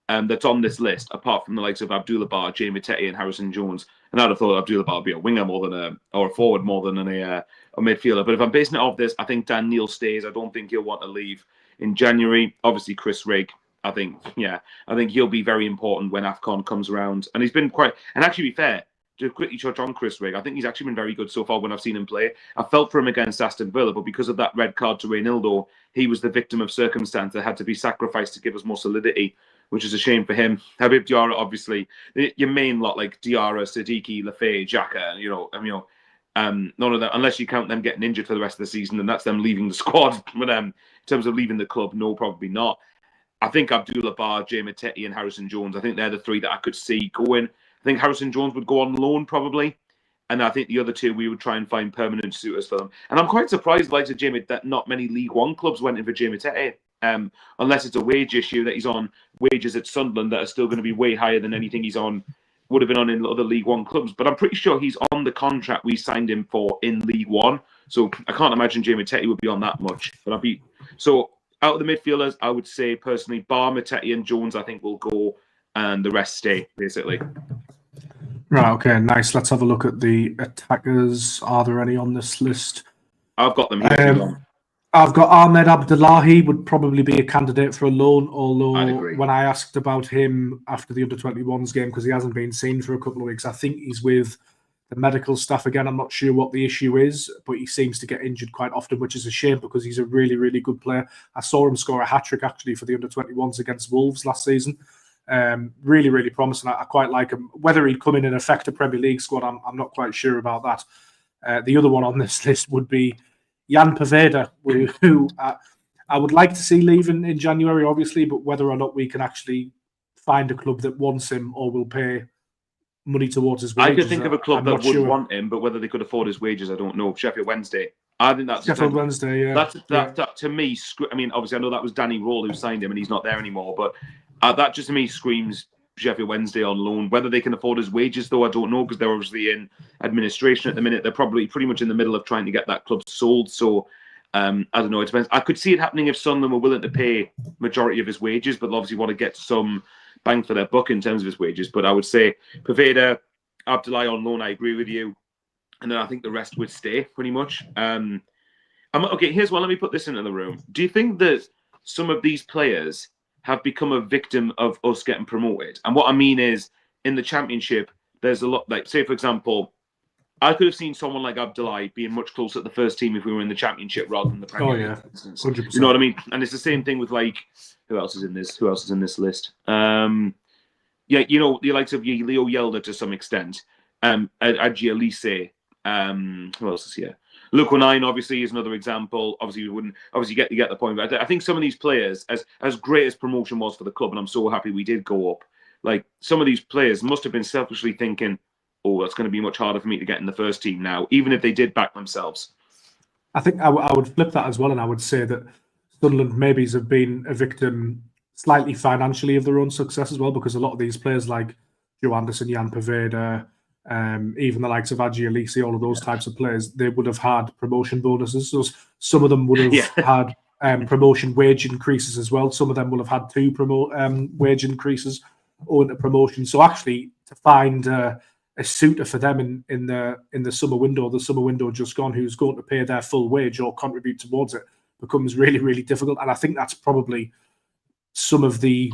that's on this list, apart from the likes of Abdullah Bar, Jamie Tetty, and Harrison Jones. And I'd have thought Abdullah Bar would be a winger more than a forward more than a midfielder. But if I'm basing it off this, I think Dan Neil stays. I don't think he'll want to leave in January. Obviously, Chris Rigg, I think he'll be very important when AFCON comes around. And he's been quite, and actually, to be fair, to quickly touch on Chris Rigg, I think he's actually been very good so far when I've seen him play. I felt for him against Aston Villa, but because of that red card to Reynildo, he was the victim of circumstance that had to be sacrificed to give us more solidity, which is a shame for him. Habib Diarra, obviously, your main lot like Diarra, Siddiqui, Lafay, Xhaka, none of them, unless you count them getting injured for the rest of the season, and that's them leaving the squad. But in terms of leaving the club, no, probably not. I think Abdullah Bar, Jamie Tetty, and Harrison Jones, I think they're the 3 that I could see going. I think Harrison Jones would go on loan probably. And I think the other 2, we would try and find permanent suitors for them. And I'm quite surprised, like to Jamie, that not many League One clubs went in for Jamie Tetty. Unless it's a wage issue that he's on wages at Sunderland that are still going to be way higher than anything would have been on in other League One clubs. But I'm pretty sure he's on the contract we signed him for in League One. So I can't imagine Jamie Tetty would be on that much. But so out of the midfielders, I would say personally, Bar, Tetty, and Jones, I think will go, and the rest stay, basically. Right, okay, nice. Let's have a look at the attackers. Are there any on this list? I've got them here. I've got Ahmed Abdullahi would probably be a candidate for a loan, I'd although agree. when I asked about him after the under-21s game, because he hasn't been seen for a couple of weeks, I think he's with the medical staff again. I'm not sure what the issue is, but he seems to get injured quite often, which is a shame because he's a really, really good player. I saw him score a hat-trick actually for the under-21s against Wolves last season. Really, really promising. I quite like him. Whether he'd come in and affect a Premier League squad, I'm not quite sure about that. The other one on this list would be Jan Poveda, who I would like to see leaving in January, obviously, but whether or not we can actually find a club that wants him or will pay money towards his wages. I could think of a club that would want him, but whether they could afford his wages, I don't know. Sheffield Wednesday. I think that's Sheffield Wednesday. Yeah, that to me. I mean, obviously, I know that was Danny Roll who signed him, and he's not there anymore. But that just to me screams Sheffield Wednesday on loan. Whether they can afford his wages, though, I don't know, because they're obviously in administration at the minute. They're probably pretty much in the middle of trying to get that club sold. So I don't know. It depends. I could see it happening if Sunderland were willing to pay majority of his wages, but obviously want to get some bang for their buck in terms of his wages. But I would say Poveda, Abdullahi on loan. I agree with you, and then I think the rest would stay pretty much. Okay, here's one. Let me put this into the room. Do you think that some of these players have become a victim of us getting promoted? And what I mean is, in the Championship, there's a lot, like, say, for example, I could have seen someone like Abdullahi being much closer to the first team if we were in the Championship rather than the Premier League, for instance. 100%. You know what I mean? And it's the same thing with, like, who else is in this list? Yeah, you know, the likes of Leo Yelder to some extent. Adji Elise. Who else is here? Luke O'Nien obviously is another example. Obviously, you get the point. But I think some of these players, as great as promotion was for the club, and I'm so happy we did go up. Like, some of these players must have been selfishly thinking, "Oh, that's going to be much harder for me to get in the first team now," even if they did back themselves. I think I would flip that as well, and I would say that Sunderland maybe have been a victim slightly financially of their own success as well, because a lot of these players like Joe Anderson, Jan Poveda, even the likes of Adji Elise, all of those types of players, they would have had promotion bonuses. So some of them would have had promotion wage increases as well. Some of them will have had 2 wage increases owing to promotion. So actually, to find a suitor for them in the summer window just gone, who's going to pay their full wage or contribute towards it, becomes really, really difficult. And I think that's probably some of the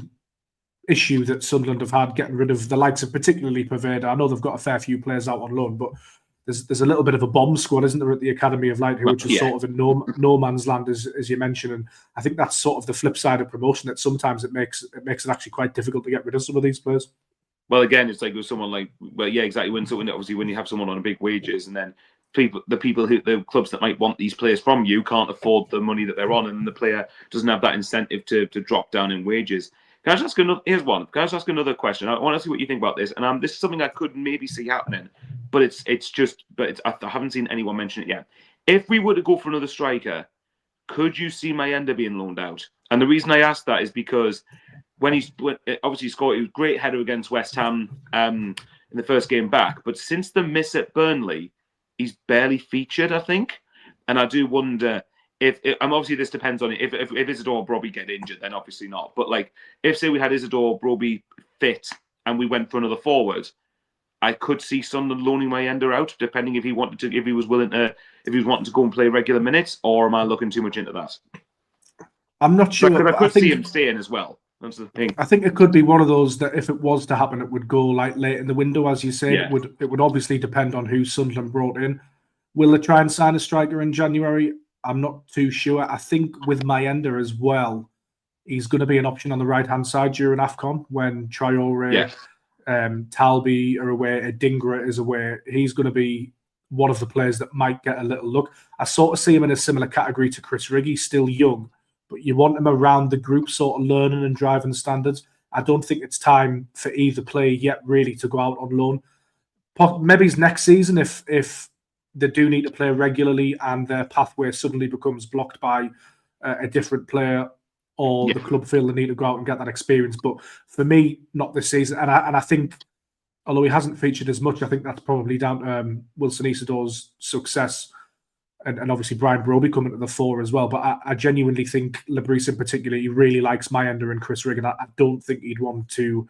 issue that Sunderland have had getting rid of the likes of particularly Poveda. I know they've got a fair few players out on loan, but there's a little bit of a bomb squad, isn't there, at the Academy of Light, which is sort of in no man's land, as you mentioned. And I think that's sort of the flip side of promotion, that sometimes it makes it actually quite difficult to get rid of some of these players. Well, again, it's like with someone like, well, yeah, exactly. When you have someone on big wages, and then the clubs that might want these players from you can't afford the money that they're on, and the player doesn't have that incentive to drop down in wages. Can I just ask another? Here's one. Can I just ask another question? I want to see what you think about this. And this is something I could maybe see happening, but I haven't seen anyone mention it yet. If we were to go for another striker, could you see Mayenda being loaned out? And the reason I ask that is because obviously he scored, he was a great header against West Ham in the first game back, but since the miss at Burnley, he's barely featured, I think. And I do wonder if obviously this depends on it. If Isidore or Brobbey get injured, then obviously not. But like, if say we had Isidore or Brobbey fit and we went for another forward, I could see Sunderland loaning Mayenda out, depending if he wanted to, if he was wanting to go and play regular minutes, or am I looking too much into that? I'm not sure. Because I could see him staying as well. That's the thing. I think it could be one of those that if it was to happen, it would go like late in the window, as you say. Yeah. It would obviously depend on who Sunderland brought in. Will they try and sign a striker in January? I'm not too sure. I think with Mayenda as well, he's going to be an option on the right-hand side during AFCON when Traore, Talby are away, Adingra is away. He's going to be one of the players that might get a little look. I sort of see him in a similar category to Chris Riggy, still young, but you want him around the group sort of learning and driving standards. I don't think it's time for either player yet really to go out on loan. Maybe it's next season if they do need to play regularly and their pathway suddenly becomes blocked by a different player, or the club feel they need to go out and get that experience. But for me, not this season. And I think, although he hasn't featured as much, I think that's probably down to Wilson Isidore's success and obviously Brian Brobbey coming to the fore as well. But I genuinely think Le Bris in particular, he really likes Mayenda and Chris Rigg, and I don't think he'd want to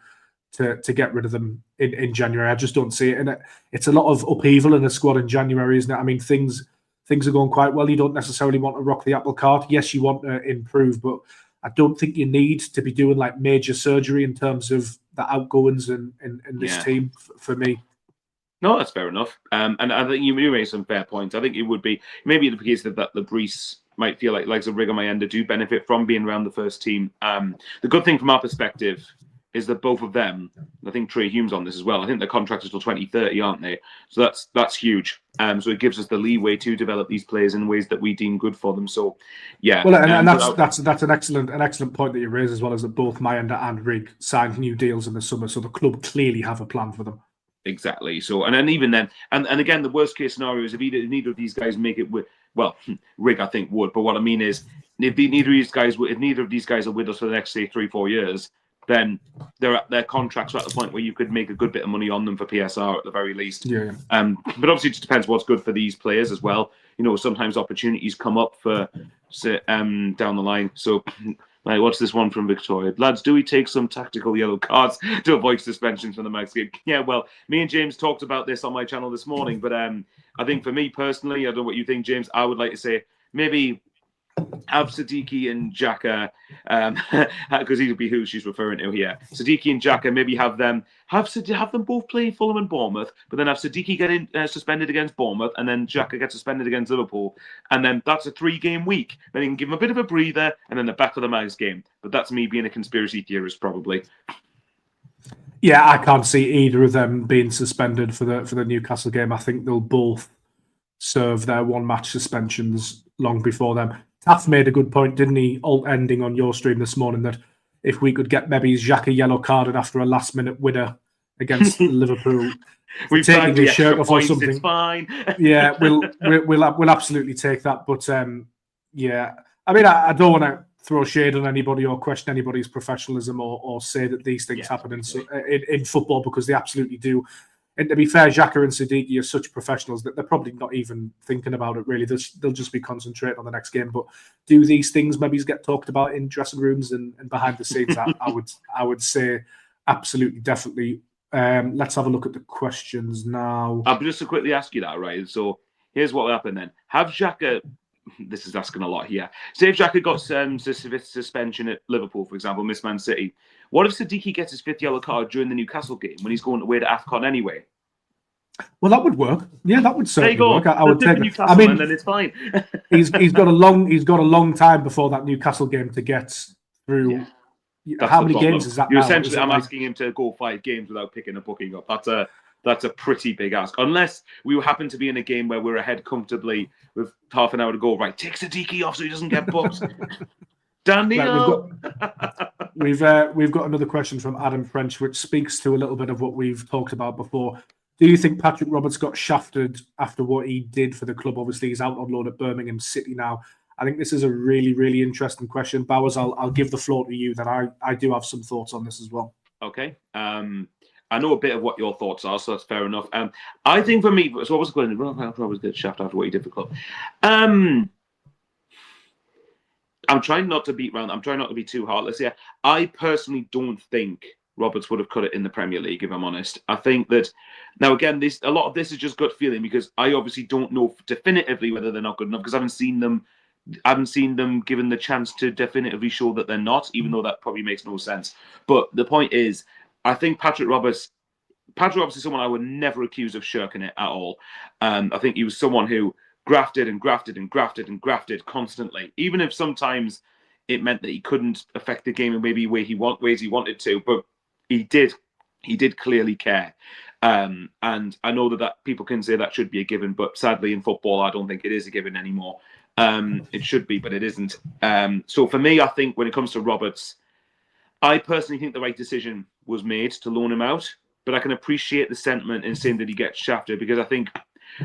get rid of them in January. I just don't see it. And it's a lot of upheaval in the squad in January, isn't it? I mean, things things are going quite well. You don't necessarily want to rock the apple cart. Yes, you want to improve, but I don't think you need to be doing like major surgery in terms of the outgoings in this team for me. No, that's fair enough. And I think you made some fair points. I think it would be maybe the case that Le Bris might feel like a Rig or Mayenda do benefit from being around the first team. The good thing from our perspective is that both of them, I think Trey Hume's on this as well. I think they're contracted till 2030, aren't they? So that's huge. So it gives us the leeway to develop these players in ways that we deem good for them. So, yeah. Well, and that's an excellent point that you raise as well, as that both Mayenda and Rig signed new deals in the summer. So the club clearly have a plan for them. Exactly. So, and then even then, and again, the worst case scenario is if neither of these guys make it with, well, Rig I think would, but what I mean is if neither of these guys are with us for the next say 3-4 years, then their contracts are at the point where you could make a good bit of money on them for PSR at the very least. Yeah. But obviously it just depends what's good for these players as well. You know, sometimes opportunities come up for down the line. So, like, what's this one from Victoria? Lads, do we take some tactical yellow cards to avoid suspensions from the next game? Yeah, well, me and James talked about this on my channel this morning, but I think for me personally, I don't know what you think, James, I would like to say maybe have Siddiqui and Xhaka, because he'll be who she's referring to here. Siddiqui and Xhaka, maybe have them both play Fulham and Bournemouth, but then have Siddiqui get suspended against Bournemouth, and then Xhaka get suspended against Liverpool, and then that's a 3-game week. Then you can give them a bit of a breather, and then the back of the mouse game. But that's me being a conspiracy theorist, probably. Yeah, I can't see either of them being suspended for the Newcastle game. I think they'll both serve their one-match suspensions long before them. Taff made a good point, didn't he, ending on your stream this morning, that if we could get maybe Xhaka yellow carded after a last-minute winner against Liverpool, we've taking his shirt off or points, something. It's fine. Yeah, we'll absolutely take that. But yeah, I mean, I don't want to throw shade on anybody or question anybody's professionalism or say that these things happen in football, because they absolutely do. And to be fair, Xhaka and Siddiqui are such professionals that they're probably not even thinking about it, really. They'll just be concentrating on the next game. But do these things maybe get talked about in dressing rooms and behind the scenes? I would say absolutely, definitely. Let's have a look at the questions now. I'll just to quickly ask you that, right? So here's what will happen then. Have Xhaka... This is asking a lot here. Say if Xhaka got suspension at Liverpool, for example, miss Man City. What if Siddiqui gets his 5th yellow card during the Newcastle game when he's going away to AFCON anyway? Well, that would work. Yeah, that would certainly work. I would take it. I mean, and then it's fine. he's got a long time before that Newcastle game to get through. Yeah. How many games is that? Essentially, I'm asking him to go 5 games without picking a booking up. That's a pretty big ask. Unless we happen to be in a game where we're ahead comfortably with half an hour to go. Right, take Siddiqui off so he doesn't get booked. Daniel. We've got another question from Adam French, which speaks to a little bit of what we've talked about before. Do you think Patrick Roberts got shafted after what he did for the club? Obviously, he's out on loan at Birmingham City now. I think this is a really, really interesting question. Bowers, I'll give the floor to you. Then I do have some thoughts on this as well. Okay. I know a bit of what your thoughts are, so that's fair enough. I think for me, so I was going to Roberts get shafted after what he did for the club. I'm trying not to beat round. I'm trying not to be too heartless here. I personally don't think Roberts would have cut it in the Premier League, if I'm honest. I think that now again, a lot of this is just gut feeling, because I obviously don't know definitively whether they're not good enough, because I haven't seen them given the chance to definitively show that they're not, even though that probably makes no sense. But the point is, I think Patrick Roberts is someone I would never accuse of shirking it at all. I think he was someone who grafted and grafted and grafted and grafted constantly, even if sometimes it meant that he couldn't affect the game in maybe ways he wanted to, but he did clearly care. And I know that people can say that should be a given, but sadly in football, I don't think it is a given anymore. It should be, but it isn't. So for me, I think when it comes to Roberts, I personally think the right decision was made to loan him out, but I can appreciate the sentiment in saying that he gets shafted, because I think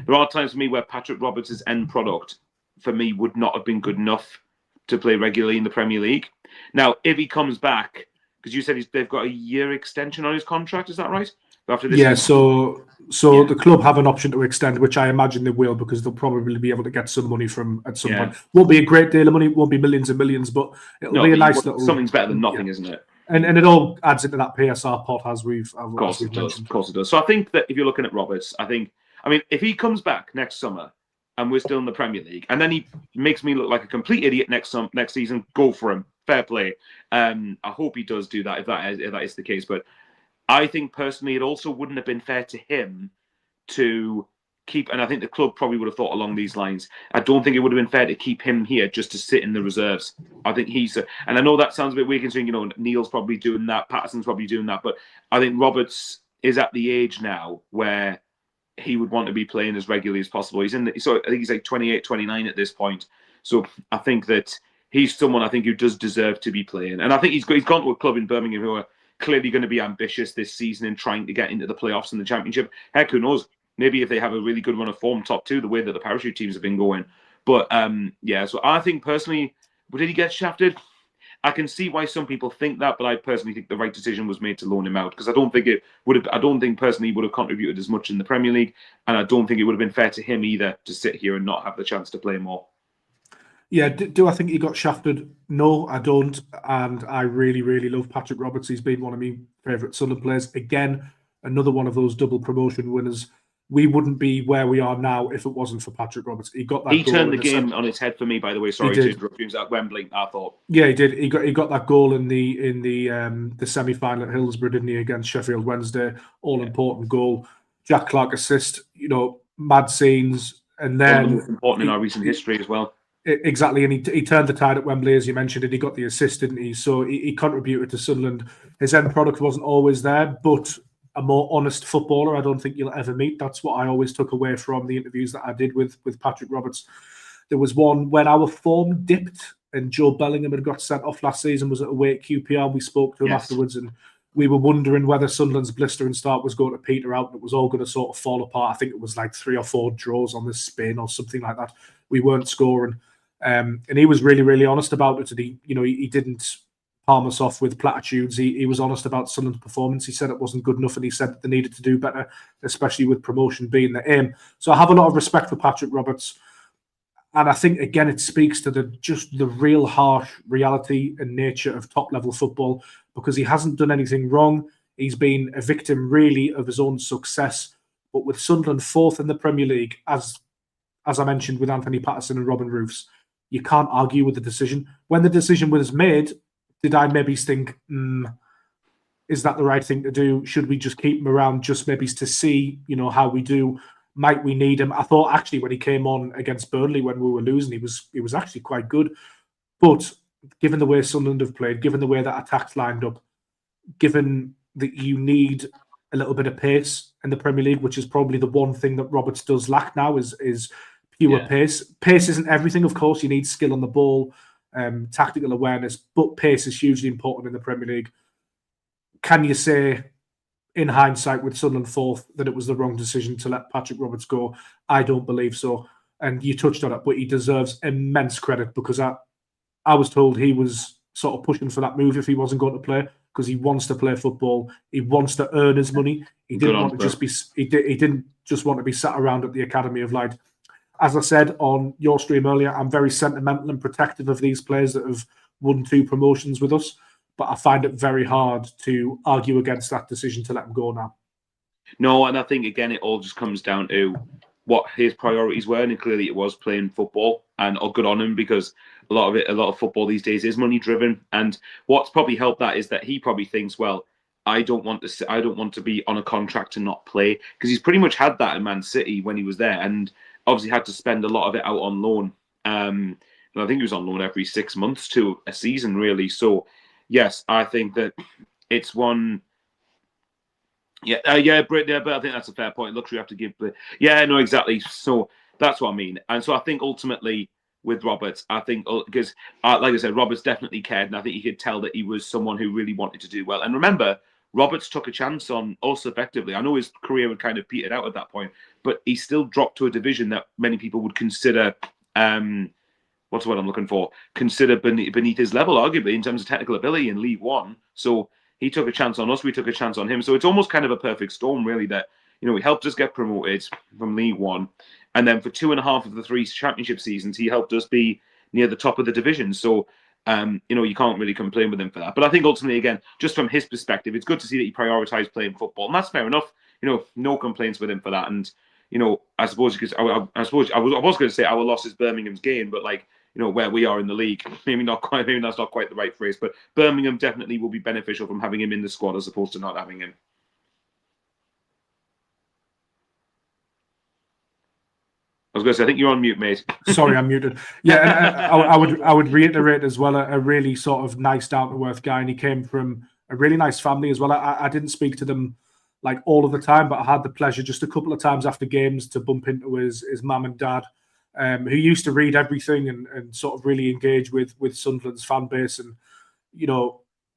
there are times for me where Patrick Roberts' end product, for me, would not have been good enough to play regularly in the Premier League. Now, if he comes back, because you said they've got a year extension on his contract, is that right? After this the club have an option to extend, which I imagine they will, because they'll probably be able to get some money from at some point. Won't be a great deal of money, won't be millions and millions, but it'll be a nice little... Something's better than nothing, isn't it? And it all adds into that PSR pot, as we've of course it does. So I think that if you're looking at Roberts, I mean, if he comes back next summer and we're still in the Premier League, and then he makes me look like a complete idiot next season, go for him. Fair play. I hope he does do that if that is the case. But I think personally, it also wouldn't have been fair to him to keep, and I think the club probably would have thought along these lines. I don't think it would have been fair to keep him here just to sit in the reserves. I think and I know that sounds a bit weird considering, Neil's probably doing that, Patterson's probably doing that, but I think Roberts is at the age now where he would want to be playing as regularly as possible. I think he's like 28, 29 at this point. So I think that he's someone I think who does deserve to be playing. And I think he's gone to a club in Birmingham who are clearly going to be ambitious this season in trying to get into the playoffs and the championship. Heck, who knows? Maybe if they have a really good run of form, top two, the way that the parachute teams have been going. But so I think personally, did he get shafted? I can see why some people think that, but I personally think the right decision was made to loan him out because I don't think personally he would have contributed as much in the Premier League, and I don't think it would have been fair to him either to sit here and not have the chance to play more. Yeah, do I think he got shafted? No, I don't. And I really, really love Patrick Roberts. He's been one of my favourite Sunderland players. Again, another one of those double promotion winners. We wouldn't be where we are now if it wasn't for Patrick Roberts. He got that. He turned the game on its head for me, by the way. Sorry to interrupt you. At Wembley, I thought. Yeah, he did. He got that goal in the semi-final at Hillsborough, didn't he, against Sheffield Wednesday? All important goal. Jack Clark assist. Mad scenes, and then one of the most important in our recent history as well. Exactly, and he turned the tide at Wembley, as you mentioned, and he got the assist, didn't he? So he contributed to Sunderland. His end product wasn't always there, but a more honest footballer I don't think you'll ever meet. That's what I always took away from the interviews that I did with Patrick Roberts. There was one when our form dipped and Joe Bellingham had got sent off last season, was away at QPR. We spoke to him afterwards and we were wondering whether Sunderland's blistering start was going to peter out and it was all going to sort of fall apart. I think it was like 3 or 4 draws on the spin or something like that. We weren't scoring. And he was really, really honest about it. And he didn't palm us off with platitudes. He was honest about Sunderland's performance. He said it wasn't good enough and he said that they needed to do better, especially with promotion being the aim. So I have a lot of respect for Patrick Roberts. And I think, again, it speaks to the real harsh reality and nature of top-level football because he hasn't done anything wrong. He's been a victim, really, of his own success. But with Sunderland 4th in the Premier League, as I mentioned with Anthony Patterson and Robin Roofs, you can't argue with the decision. When the decision was made, did I maybe think, is that the right thing to do? Should we just keep him around just maybe to see, how we do? Might we need him? I thought actually when he came on against Burnley when we were losing, he was actually quite good. But given the way Sunderland have played, given the way that attack's lined up, given that you need a little bit of pace in the Premier League, which is probably the one thing that Roberts does lack now is pure pace. Pace isn't everything, of course. You need skill on the ball, tactical awareness, but pace is hugely important in the Premier League. Can you say, in hindsight, with Sunderland 4th, that it was the wrong decision to let Patrick Roberts go? I don't believe so. And you touched on it, but he deserves immense credit because I was told he was sort of pushing for that move if he wasn't going to play because he wants to play football. He wants to earn his money. He didn't want to just be. He didn't just want to be sat around at the Academy of Light. As I said on your stream earlier, I'm very sentimental and protective of these players that have won 2 promotions with us. But I find it very hard to argue against that decision to let him go now. No, and I think, again, it all just comes down to what his priorities were. And clearly it was playing football. And good on him because a lot of football these days is money driven. And what's probably helped that is that he probably thinks, well, I don't want to be on a contract to not play because he's pretty much had that in Man City when he was there. And obviously had to spend a lot of it out on loan. And I think he was on loan every 6 months to a season, really. So, yes, I think that it's one. But I think that's a fair point. Luxury have to give. No, exactly. So that's what I mean. And so I think ultimately with Roberts, I think because, like I said, Roberts definitely cared, and I think you could tell that he was someone who really wanted to do well. And remember, Roberts took a chance on us effectively. I know his career had kind of petered out at that point, but he still dropped to a division that many people would consider. What's the word I'm looking for? Consider beneath his level, arguably, in terms of technical ability in League One. So he took a chance on us, we took a chance on him. So it's almost kind of a perfect storm, really, that, he helped us get promoted from League One. And then for 2.5 of the 3 championship seasons, he helped us be near the top of the division. So, you can't really complain with him for that. But I think ultimately, again, just from his perspective, it's good to see that he prioritised playing football. And that's fair enough. No complaints with him for that. And I suppose because I suppose I was going to say our loss is Birmingham's gain, but like where we are in the league, maybe not quite. Maybe that's not quite the right phrase, but Birmingham definitely will be beneficial from having him in the squad as opposed to not having him. I was going to say, I think you're on mute, mate. Sorry, I'm muted. Yeah, and I would reiterate as well a really sort of nice, down to earth guy, and he came from a really nice family as well. I didn't speak to them like all of the time, but I had the pleasure just a couple of times after games to bump into his mum and dad, who used to read everything and sort of really engage with Sunderland's fan base, and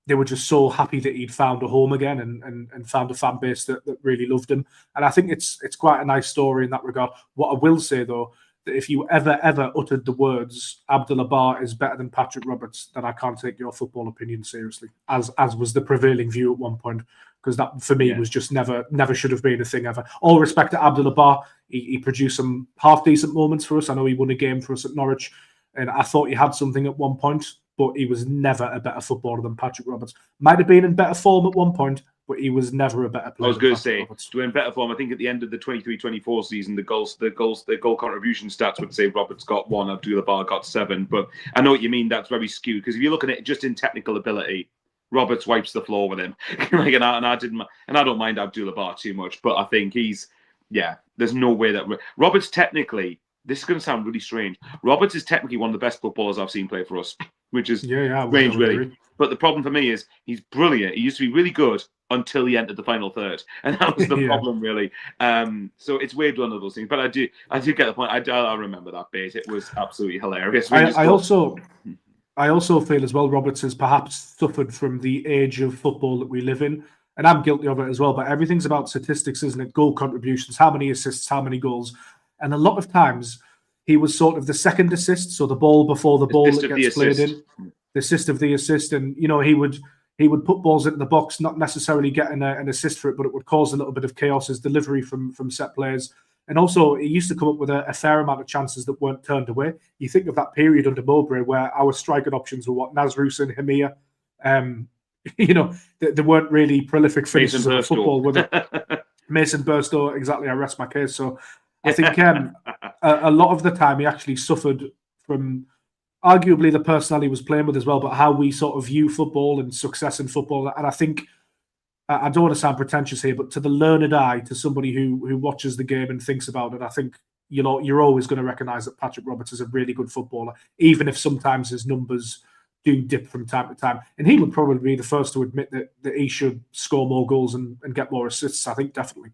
they were just so happy that he'd found a home again and found a fan base that really loved him. And I think it's quite a nice story in that regard. What I will say, though, that if you ever uttered the words Abdullah Bar is better than Patrick Roberts, then I can't take your football opinion seriously, as was the prevailing view at one point, because that, for me, was just never should have been a thing ever. All respect to Abdullah Bar. He produced some half-decent moments for us. I know he won a game for us at Norwich, and I thought he had something at one point, but he was never a better footballer than Patrick Roberts. Might have been in better form at one point, but he was never a better player. I was going to say, to in better form, I think at the end of the 23-24 season, the goal contribution stats would say Roberts got 1, Abdullah Bar got 7. But I know what you mean. That's very skewed, because if you're looking at it just in technical ability, Roberts wipes the floor with him. and I don't mind Abdullah Bar too much, but I think there's no way that Roberts technically. This is going to sound really strange. Roberts is technically one of the best footballers I've seen play for us, which is strange, really. But the problem for me is he's brilliant. He used to be really good until he entered the final third, and that was the problem, really. So it's weird, one of those things. But I do get the point. I remember that bit. It was absolutely hilarious. I also feel as well Roberts has perhaps suffered from the age of football that we live in, and I'm guilty of it as well. But everything's about statistics, isn't it? Goal contributions, how many assists, how many goals. And a lot of times he was sort of the second assist, so the ball before the ball that gets played in, the assist of the assist. And, he would put balls into the box, not necessarily getting an assist for it, but it would cause a little bit of chaos, his delivery from set players. And also he used to come up with a fair amount of chances that weren't turned away. You think of that period under Mowbray where our striking options were Nasrus and Hamir. They weren't really prolific finishers of football, were they? Mason Burstow, exactly, I rest my case. So I think a lot of the time he actually suffered from arguably the personnel he was playing with as well, but how we sort of view football and success in football. And I think, I don't want to sound pretentious here, but to the learned eye, to somebody who watches the game and thinks about it, I think you're always going to recognise that Patrick Roberts is a really good footballer, even if sometimes his numbers do dip from time to time. And he would probably be the first to admit that he should score more goals and get more assists, I think, definitely.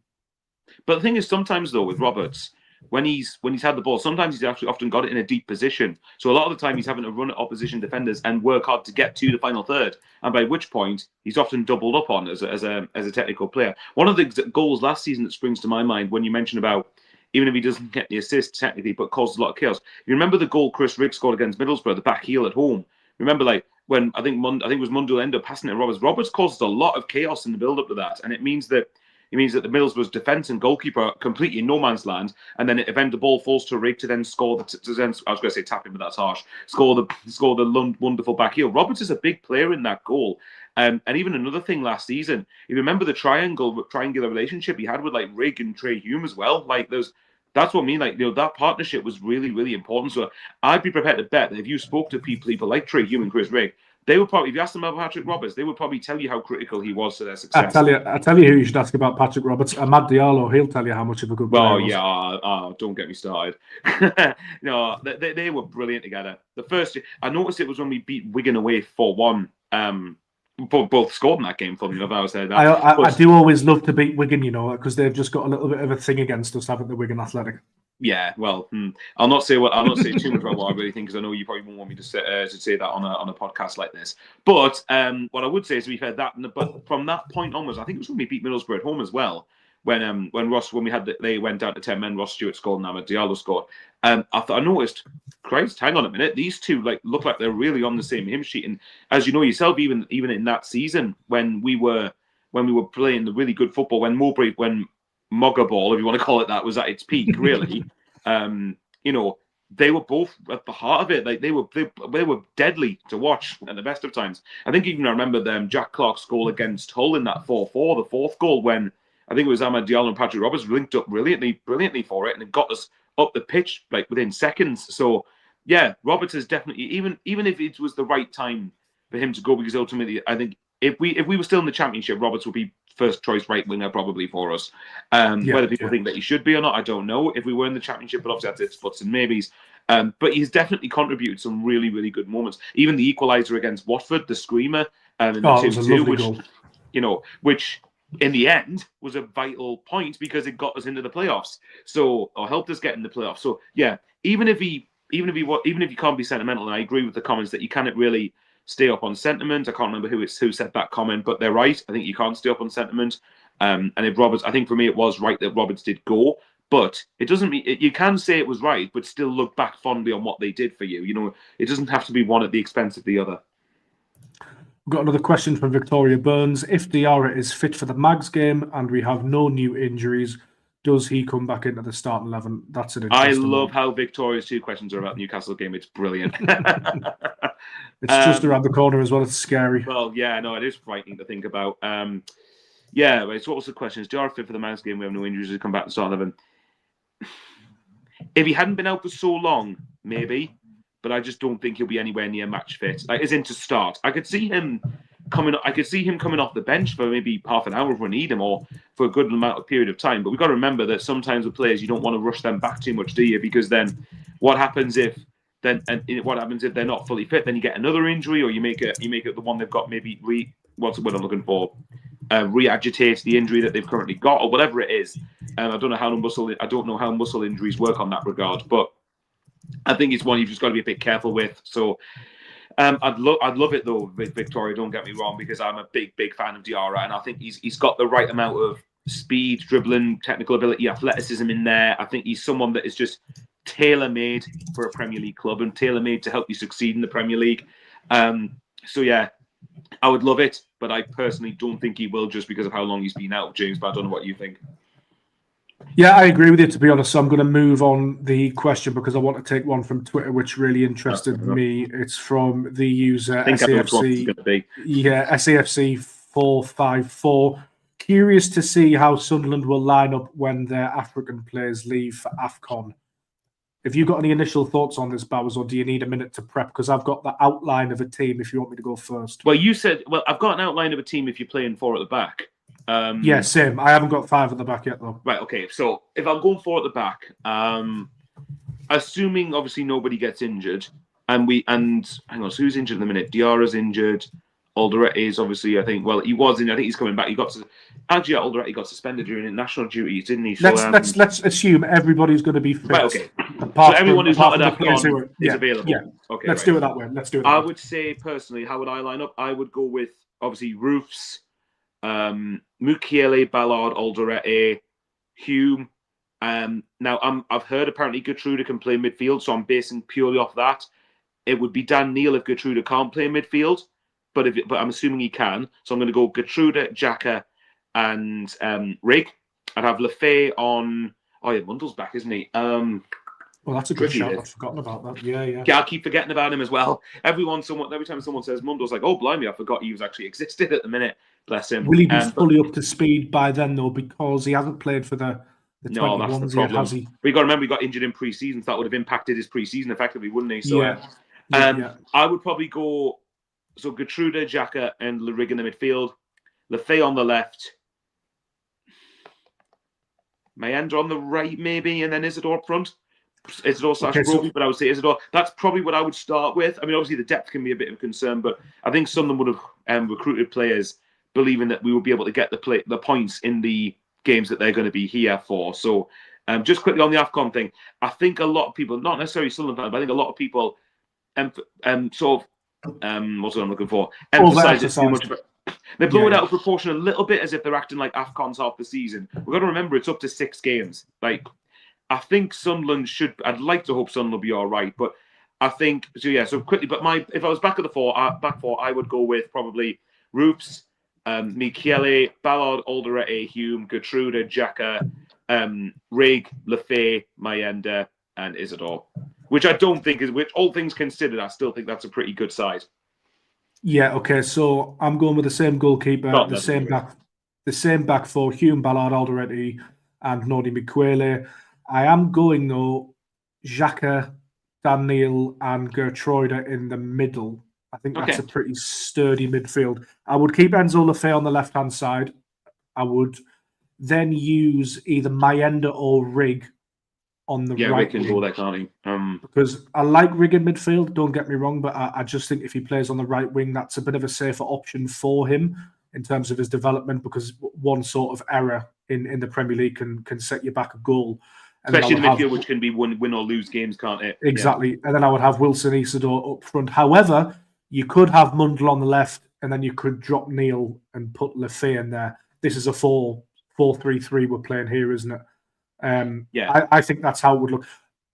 But the thing is, sometimes though with Roberts, when he's had the ball, sometimes he's actually often got it in a deep position. So a lot of the time he's having to run at opposition defenders and work hard to get to the final third, and by which point he's often doubled up on as a technical player. One of the goals last season that springs to my mind when you mention about even if he doesn't get the assist technically, but causes a lot of chaos. You remember the goal Chris Rigg scored against Middlesbrough, the back heel at home. Remember, like when I think it was Mundell ended up passing it to Roberts. Roberts causes a lot of chaos in the build up to that, and it means that the Middlesbrough's defence and goalkeeper are completely in no man's land, and then if the ball falls to Rigg to then score I was going to say tap him, but that's harsh. Score the wonderful back heel. Roberts is a big player in that goal, and even another thing last season. You remember the triangular relationship he had with like Rigg and Trey Hume as well. Like that's what I mean. Like that partnership was really, really important. So I'd be prepared to bet that if you spoke to people like Trey Hume and Chris Rigg, they would probably, if you asked them about Patrick Roberts, they would probably tell you how critical he was to their success. I tell you who you should ask about Patrick Roberts. Ahmad Diallo, he'll tell you how much of a good player he was. Don't get me started. No, they were brilliant together. The first, I noticed it was when we beat Wigan away 4-1. Both scored in that game, funny enough. I was there. I do always love to beat Wigan, because they've just got a little bit of a thing against us, haven't they, Wigan Athletic? Yeah, well, I'll not say too much about what I really think, because I know you probably won't want me to say that on a podcast like this. But what I would say is, to be fair, but from that point onwards, I think it was when we beat Middlesbrough at home as well. When they went down to 10 men, Ross Stewart scored and Ahmad Diallo scored. I noticed, Christ, hang on a minute, these two look like they're really on the same hymn sheet. And as you know yourself, even in that season when we were playing the really good football, when Mogger ball, if you want to call it that, was at its peak, really. They were both at the heart of it. Like they were deadly to watch at the best of times. I think even I remember Jack Clark's goal against Hull in that 4-4, the fourth goal, when I think it was Amad Diallo and Patrick Roberts linked up brilliantly for it, and it got us up the pitch like within seconds. So yeah, Roberts is definitely even if it was the right time for him to go, because ultimately I think if we were still in the Championship, Roberts would be first choice right winger probably for us. Whether people think that he should be or not, I don't know. If we were in the Championship, but obviously that's its buts and maybes. But he's definitely contributed some really, really good moments. Even the equaliser against Watford, the screamer, in the 2-2, which goal. Which in the end was a vital point because it got us into the playoffs. So, or helped us get in the playoffs. So yeah, even if you can't be sentimental, and I agree with the comments that you cannot really stay up on sentiment. I can't remember who said that comment, but they're right. I think you can't stay up on sentiment. And if Roberts, I think for me it was right that Roberts did go, but it doesn't mean you can say it was right, but still look back fondly on what they did for you. You know, it doesn't have to be one at the expense of the other. We've got another question from Victoria Burns. If Diarra is fit for the Mags game and we have no new injuries, does he come back into the starting 11? That's an interesting I love one. how Victoria's 2 questions are about the Newcastle game. It's brilliant. It's just around the corner as well. It's scary. Well, yeah, no, it is frightening to think about. Yeah, so what was the question? Is Diarra fit for the Mags game? We have no injuries. He come back to start 11. If he hadn't been out for so long, maybe. But I just don't think he'll be anywhere near match fit. Like, as in to start. I could see him coming off the bench for maybe half an hour if we need him, or for a good period of time. But we've got to remember that sometimes with players, you don't want to rush them back too much, do you? Because then what happens if they're not fully fit? Then you get another injury, or you make it the one they've got maybe what's the word I'm looking for? Re-agitate the injury that they've currently got, or whatever it is. I don't know how muscle injuries work on that regard, but I think it's one you've just got to be a bit careful with. So I'd love it though, Victoria. Don't get me wrong, because I'm a big fan of Diarra, and I think he's got the right amount of speed, dribbling, technical ability, athleticism in there. I think he's someone that is just tailor-made for a Premier League club and tailor-made to help you succeed in the Premier League. So yeah, I would love it, but I personally don't think he will, just because of how long he's been out, James. But I don't know what you think. Yeah, I agree with you, to be honest. So I'm going to move on the question because I want to take one from Twitter, which really interested me. It's from the user SAFC. Yeah, SAFC 454. Curious to see how Sunderland will line up when their African players leave for AFCON. Have you got any initial thoughts on this, Bowers, or do you need a minute to prep? Because I've got the outline of a team if you want me to go first. Well, I've got an outline of a team if you're playing 4 at the back. Yeah, same. I haven't got 5 at the back yet, though. Right, okay. So if I'm going 4 at the back, assuming obviously nobody gets injured, hang on, so who's injured in the minute? Diarra's injured. Alderete is obviously, I think I think he's coming back. Alderete got suspended during international duties, didn't he? So, let's assume everybody's going to be fit. Right, okay. So everyone who's not at AFCON is available. Yeah. Okay. Let's do it that way. I would say personally, how would I line up? I would go with obviously Roofs, Mukiele, Ballard, Alderete, Hume. Now I've heard apparently Gertrude can play midfield, so I'm basing purely off that. It would be Dan Neil if Gertrude can't play midfield, but I'm assuming he can. So I'm going to go Gertrude, Xhaka, and Rig. I'd have Lefay on. Oh yeah, Mundle's back, isn't he? Well, that's a good shout. I've forgotten about that. Yeah. Yeah, I keep forgetting about him as well. Every time someone says Mundle's, like, oh, blimey, I forgot he was actually existed at the minute. Bless him. Will he be fully up to speed by then, though? Because he hasn't played for the 21s that's the yet, has he? We got to remember he got injured in pre-season. So that would have impacted his pre-season effectively, wouldn't he? So, yeah. I would probably go Gertrude, Xhaka, and Rig in the midfield. Lefay on the left. Mayenda on the right, maybe, and then Isidore up front. Isidore/Roby, but I would say Isidore. That's probably what I would start with. I mean, obviously the depth can be a bit of a concern, but I think Sunderland would have recruited players believing that we will be able to get the points in the games that they're going to be here for. So, just quickly on the AFCON thing, I think a lot of people, not necessarily Sunderland fans, but I think a lot of people, what's what I'm looking for, emphasize it too much. They blow it out of proportion a little bit, as if they're acting like AFCON's half the season. We've got to remember it's up to 6 games. Like, I think Sunderland I'd like to hope Sunderland will be all right, but I think so quickly. But if I was back at the back four, I would go with probably Roofs, Michele, Ballard, Alderete, Hume, Gertrude, Xhaka, Rig, Lefay, Mayenda, and Isidore. Which I don't think which all things considered, I still think that's a pretty good side. Yeah, okay. So I'm going with the same goalkeeper, the same back. the same back four, Hume, Ballard, Alderete, and Noni Miquele. I am going, though, Xhaka, Dan Neil, and Gertruida in the middle. I think that's a pretty sturdy midfield. I would keep Enzo Lefebvre on the left-hand side. I would then use either Mayenda or Rig on the right. Yeah, Rig can go there, can't he? Because I like Rig in midfield, don't get me wrong, but I just think if he plays on the right wing, that's a bit of a safer option for him in terms of his development, because one sort of error in the Premier League can set you back a goal. Especially in the midfield, which can be win or lose games, can't it? Exactly. Yeah. And then I would have Wilson Isidore up front. However, you could have Mundle on the left, and then you could drop Neil and put Lefebvre in there. This is a 4-3-3 we're playing here, isn't it? I think that's how it would look.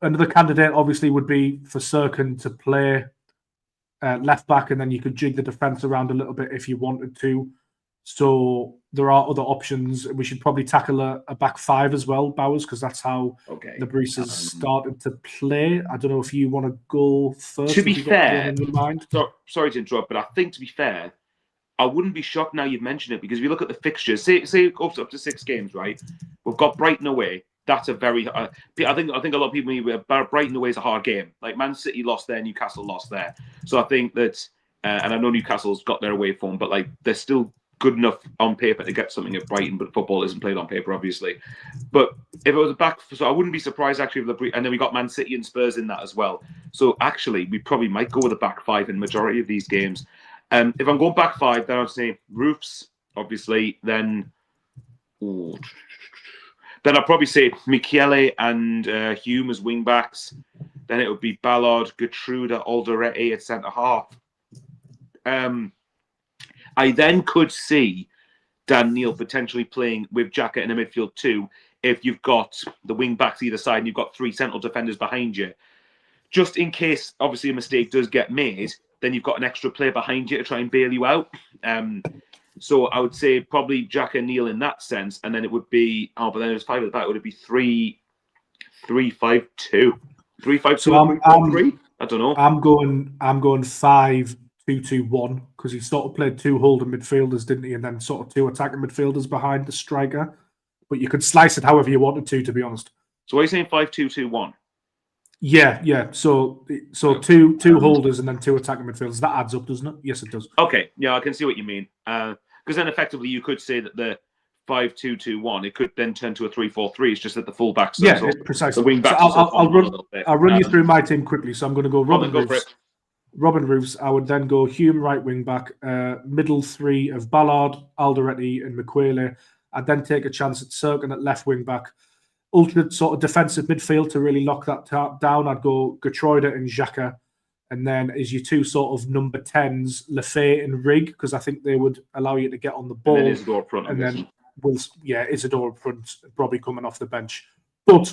Another candidate, obviously, would be for Serkin to play left back, and then you could jig the defence around a little bit if you wanted to. So there are other options. We should probably tackle a back five as well, Bowers, because that's how Le Bris has started to play. I don't know if you want to go first. To be fair, sorry to interrupt, but I think, to be fair, I wouldn't be shocked now you've mentioned it, because if you look at the fixtures, say it goes up to 6 games, right? We've got Brighton away. That's a very. I think a lot of people. Brighton away is a hard game. Like Man City lost there, Newcastle lost there. So I think that, and I know Newcastle's got their away form, but like they're still good enough on paper to get something at Brighton, but football isn't played on paper, obviously. But if it was a back, so I wouldn't be surprised actually if and then we got Man City and Spurs in that as well. So actually, we probably might go with a back five in the majority of these games. If I'm going back five, then I'd say Roofs, obviously. Then I'd probably say Michele and Hume as wing backs. Then it would be Ballard, Gertruida, Alderete at centre half. I then could see Dan Neil potentially playing with Xhaka in the midfield too, if you've got the wing backs either side and you've got 3 central defenders behind you. Just in case, obviously, a mistake does get made, then you've got an extra player behind you to try and bail you out. So I would say probably Xhaka and Neil in that sense, and then it would be, but then there's 5 at the back. Would it be 3-5-2? 3-5-2, 3-4-3? I don't know. I'm going 5-2-2-1, because he sort of played 2 holding midfielders, didn't he? And then sort of 2 attacking midfielders behind the striker. But you could slice it however you wanted to be honest. So what are you saying, 5-2-2-1? Yeah. So 2 holders and then 2 attacking midfielders. That adds up, doesn't it? Yes, it does. Okay, yeah, I can see what you mean. Because then effectively you could say that the 5-2-2-1, it could then turn to a 3-4-3. It's just that the fullbacks, precisely. The wing backs. So I'll run you through my team quickly. So I'm going to go Robin Roofs. I would then go Hume right wing back, middle 3 of Ballard, Alderete, and Miquele. I'd then take a chance at Serkin at left wing back. Ultra sort of defensive midfield to really lock that down. I'd go Gertruida and Xhaka, and then as your 2 sort of number 10s, Lefebvre and Rig, because I think they would allow you to get on the ball. And then Isidore up front. And then Isidore up front, probably coming off the bench. But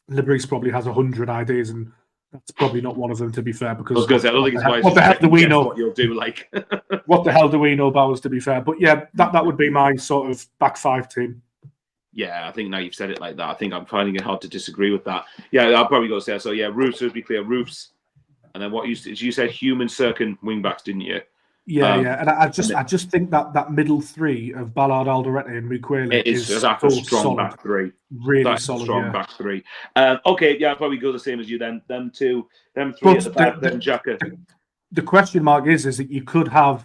Le Bris probably has 100 ideas, and that's probably not one of them, to be fair. Because I was going to say, I don't think it's wise. What the hell do we know? What you'll do, like what the hell do we know, Bowers? To be fair, but yeah, that would be my sort of back 5 team. Yeah, I think now you've said it like that, I think I'm finding it hard to disagree with that. Yeah, I'll probably go say so. Yeah, Roofs, to be clear, Roofs, and then what you said, Hume and Serkin wing backs, didn't you? Yeah, and I just think that middle 3 of Ballard, Alderete, and Miquele is a strong solid. Back 3. Really that's solid, strong back 3. Okay, yeah, I'll probably go the same as you then. Them 3 at the back, then Xhaka. The question mark is that you could have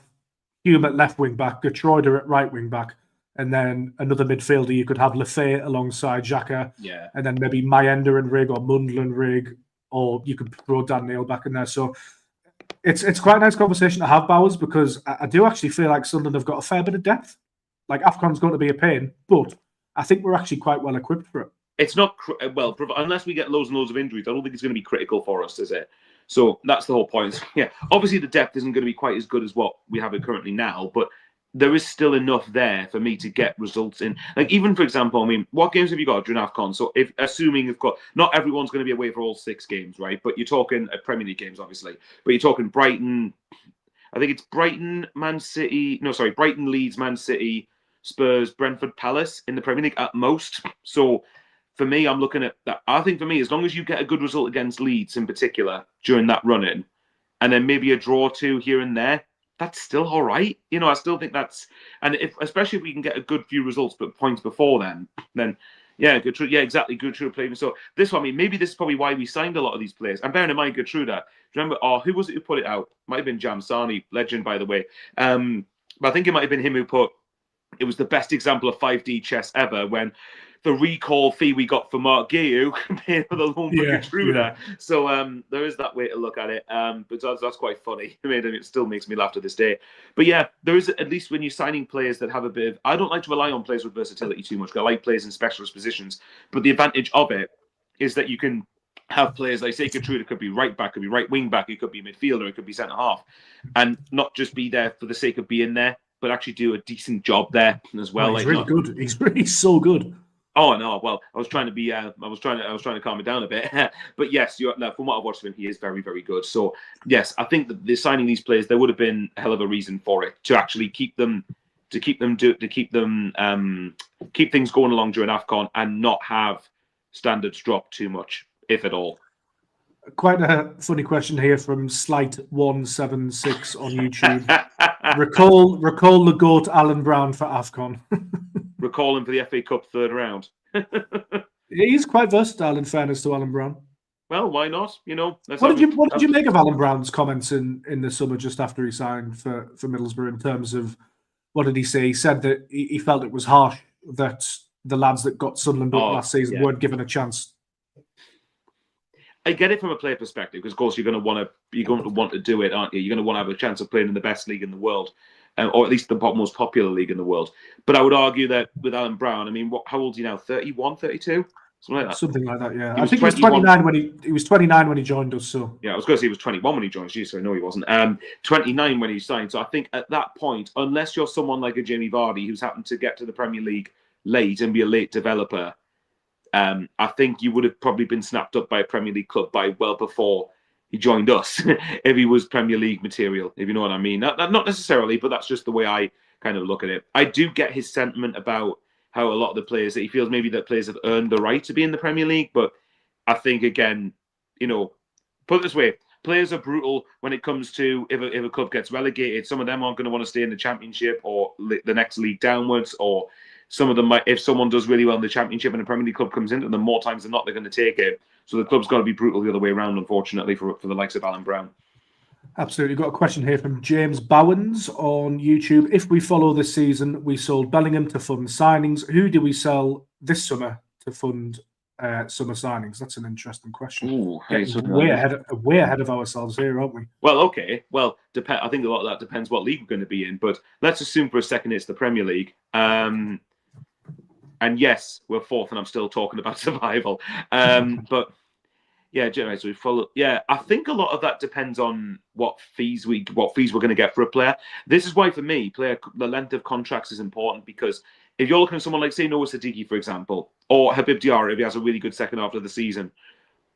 Hume at left wing back, Gertruida at right wing back, and then another midfielder. You could have Lefebvre alongside Xhaka, and then maybe Mayenda and Rig, or Mundle and Rig, or you could throw Dan Neil back in there. So it's quite a nice conversation to have, Bowers, because I do actually feel like Sunderland have got a fair bit of depth. Like, AFCON's going to be a pain, but I think we're actually quite well equipped for it. It's not, unless we get loads and loads of injuries, I don't think it's going to be critical for us, is it? So that's the whole point. Yeah, obviously the depth isn't going to be quite as good as what we have it currently now, but there is still enough there for me to get results in. Like, even, for example, I mean, what games have you got during AFCON? So assuming you've got, not everyone's going to be away for all 6 games, right? But you're talking Premier League games, obviously. But you're talking Brighton, I think it's Brighton, Leeds, Man City, Spurs, Brentford, Palace in the Premier League at most. So for me, I'm looking at that. I think for me, as long as you get a good result against Leeds in particular during that run-in, and then maybe a draw or 2 here and there, that's still all right. I still think that's, and especially if we can get a good few results, but points before then yeah, Gertrude, yeah, exactly. Gertrude played. So this one, I mean, maybe this is probably why we signed a lot of these players. And bearing in mind, Gertrude, remember, who was it who put it out? Might have been Jam Sani, legend, by the way. But I think it might have been him who put, it was the best example of 5D chess ever when the recall fee we got for Mark Guiu compared with the loan for Gertrude. Yeah. So there is that way to look at it. But that's quite funny. I mean, it still makes me laugh to this day. But yeah, there is, at least when you're signing players that have a bit of, I don't like to rely on players with versatility too much. I like players in specialist positions. But the advantage of it is that you can have players like, say, Gertrude, it could be right back, could be right wing back, it could be midfielder, it could be centre half, and not just be there for the sake of being there, but actually do a decent job there as well. He's really good. He's really so good. Oh no! Well, I was trying to be. I was trying to calm it down a bit. But yes, from what I've watched of him, he is very, very good. So yes, I think that signing these players, there would have been a hell of a reason for it to actually keep things going along during AFCON and not have standards drop too much, if at all. Quite a funny question here from Slight176 on YouTube. recall the GOAT Alan Brown for AFCON. Recall him for the FA Cup third round. He's quite versatile, in fairness to Alan Brown. Well, why not? What did you make of Alan Brown's comments in the summer just after he signed for Middlesbrough in terms of, what did he say? He said that he felt it was harsh that the lads that got Sunderland up last season weren't given a chance. I get it from a player perspective, because of course you're going to want to do it, aren't you? You're going to want to have a chance of playing in the best league in the world, or at least the most popular league in the world. But I would argue that with Alan Brown, I mean, how old is he now? 31, 32? Something like that. Something like that, yeah. I think he was 29 when he was 29 when he joined us. So yeah, I was going to say he was 21 when he joined us. So no, he wasn't. 29 when he signed. So I think at that point, unless you're someone like a Jamie Vardy who's happened to get to the Premier League late and be a late developer, I think you would have probably been snapped up by a Premier League club by well before he joined us if he was Premier League material, if you know what I mean. Not necessarily, but that's just the way I kind of look at it. I do get his sentiment about how a lot of the players, that he feels maybe that players have earned the right to be in the Premier League. But I think, again, put it this way, players are brutal when it comes to if a club gets relegated. Some of them aren't going to want to stay in the Championship or the next league downwards, or some of them might, if someone does really well in the Championship and a Premier League club comes into them, more times than not, they're going to take it. So the club's got to be brutal the other way around, unfortunately, for the likes of Alan Brown. Absolutely. Got a question here from James Bowens on YouTube. If we follow this season, we sold Bellingham to fund signings. Who do we sell this summer to fund summer signings? That's an interesting question. Ooh, way ahead of ourselves here, aren't we? Well, okay. Well, I think a lot of that depends what league we're going to be in. But let's assume for a second it's the Premier League. And yes, we're fourth, and I'm still talking about survival. But yeah, generally, so we follow. Yeah, I think a lot of that depends on what fees we're going to get for a player. This is why, for me, the length of contracts is important, because if you're looking at someone like, say, Noah Sadiki, for example, or Habib Diarra, if he has a really good second half of the season,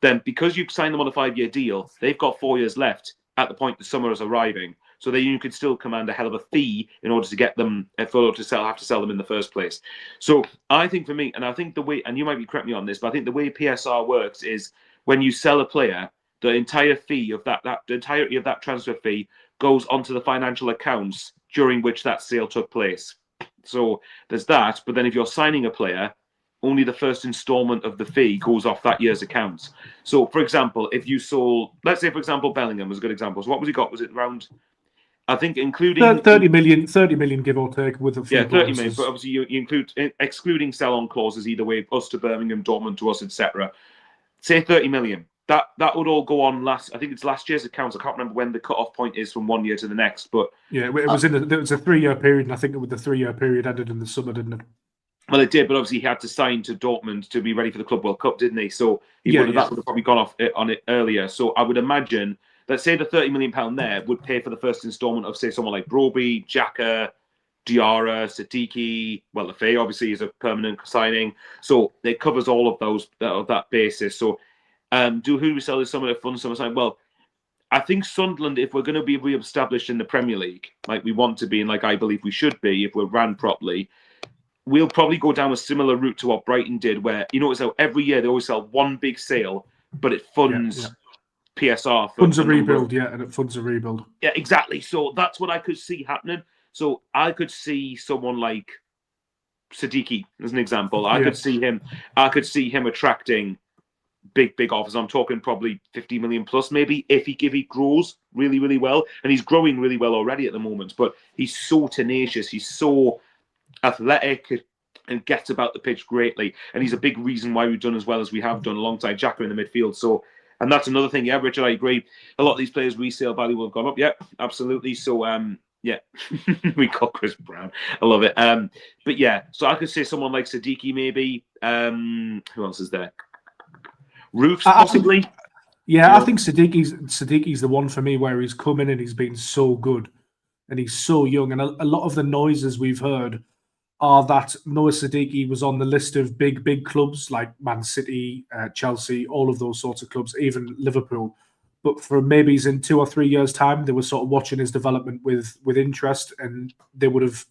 then because you've signed them on a 5-year deal, they've got 4 years left at the point the summer is arriving. So then you could still command a hell of a fee in order to get them, have to sell them in the first place. So I think for me, and I think the way, and you might be correct me on this, but I think the way PSR works is when you sell a player, the entire fee of the entirety of that transfer fee goes onto the financial accounts during which that sale took place. So there's that. But then if you're signing a player, only the first installment of the fee goes off that year's accounts. So, for example, if you sold, let's say, for example, Bellingham was a good example. So what was he got? Was it around, I think, including 30 million give or take with a few 30 million. But obviously you include excluding sell-on clauses either way, us to Birmingham, Dortmund to us, etc. Say 30 million. That would all go on I think it's last year's accounts. I can't remember when the cut-off point is from 1 year to the next, but yeah, it was there was a 3-year period, and I think the 3-year period ended in the summer, didn't it? Well, it did, but obviously he had to sign to Dortmund to be ready for the Club World Cup, didn't he? So that would have probably gone off on it earlier. So I would imagine, let's say the £30 million there would pay for the first instalment of, say, someone like Broby, Xhaka, Diarra, Sadiki. Well, Lafay obviously is a permanent signing, so it covers all of those of that basis. So, who do we sell this summer to fund summer signing? Well, I think Sunderland, if we're going to be re-established in the Premier League, like we want to be, and like I believe we should be, if we're ran properly, we'll probably go down a similar route to what Brighton did, where, so every year they always sell one big sale, but it funds PSR. Funds a rebuild, and funds a rebuild. Yeah, exactly. So that's what I could see happening. So I could see someone like Siddiqui as an example. I could see him attracting big offers. I'm talking probably 50 million plus, maybe, if he grows really, really well. And he's growing really well already at the moment. But he's so tenacious. He's so athletic and gets about the pitch greatly. And he's a big reason why we've done as well as we have done alongside Xhaka in the midfield. So, and that's another thing. Yeah, Richard, I agree. A lot of these players' resale value will have gone up. Yeah, absolutely. So, yeah, we got Chris Brown. I love it. But yeah, so I could say someone like Siddiqui, maybe. Who else is there? Roofs, possibly. I think Siddiqui's the one for me, where he's come in and he's been so good and he's so young. And a lot of the noises we've heard are that Noah Siddiqui was on the list of big clubs like Man City, Chelsea, all of those sorts of clubs, even Liverpool. But for maybe he's in 2 or 3 years' time, they were sort of watching his development with interest, and they would have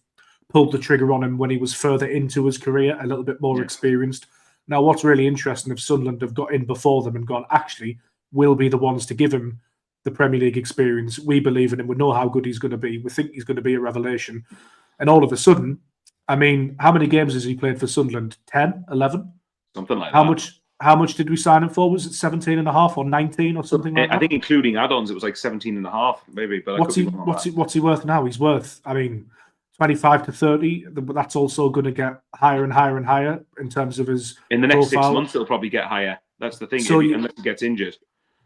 pulled the trigger on him when he was further into his career, a little bit more experienced. Now, what's really interesting, if Sunderland have got in before them and gone, actually, we'll be the ones to give him the Premier League experience. We believe in him. We know how good he's going to be. We think he's going to be a revelation. And all of a sudden, I mean, how many games has he played for Sunderland? 10, 11? Something like that. How much did we sign him for? Was it 17 and a half or 19 or something like that? I think including add-ons, it was like 17 and a half, maybe. But what's he worth now? He's worth, 25 to 30, but that's also going to get higher and higher and higher in terms of his in the next profile. 6 months, it'll probably get higher. That's the thing, so unless he gets injured.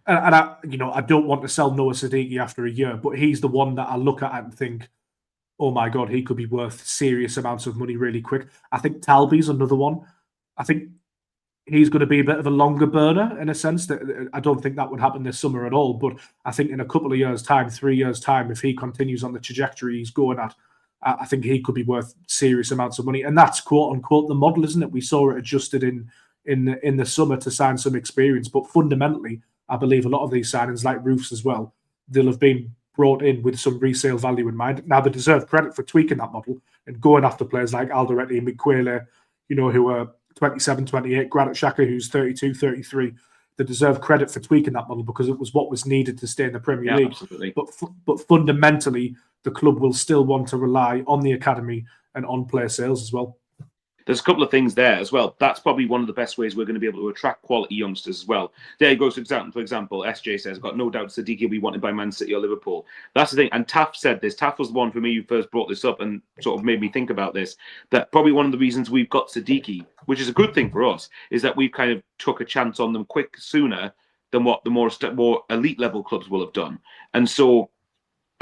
And I don't want to sell Noah Siddiqui after a year, but he's the one that I look at and think, oh my God, he could be worth serious amounts of money really quick. I think Talby's another one. I think he's going to be a bit of a longer burner in a sense. That I don't think that would happen this summer at all. But I think in a couple of years' time, 3 years' time, if he continues on the trajectory he's going at, I think he could be worth serious amounts of money. And that's quote unquote the model, isn't it? We saw it adjusted in the summer to sign some experience. But fundamentally, I believe a lot of these signings, like Roofs as well, they'll have been brought in with some resale value in mind. Now, they deserve credit for tweaking that model and going after players like Alderete and Miquele, who are 27, 28, Granit Xhaka, who's 32, 33. They deserve credit for tweaking that model because it was what was needed to stay in the Premier League. Absolutely. But fundamentally, the club will still want to rely on the academy and on player sales as well. There's a couple of things there as well. That's probably one of the best ways we're going to be able to attract quality youngsters as well. There you go. For example, SJ says, got no doubt Siddiqui will be wanted by Man City or Liverpool. That's the thing. And Taff said this. Taff was the one for me who first brought this up and sort of made me think about this. That probably one of the reasons we've got Siddiqui, which is a good thing for us, is that we've kind of took a chance on them sooner than what the more elite level clubs will have done. And so,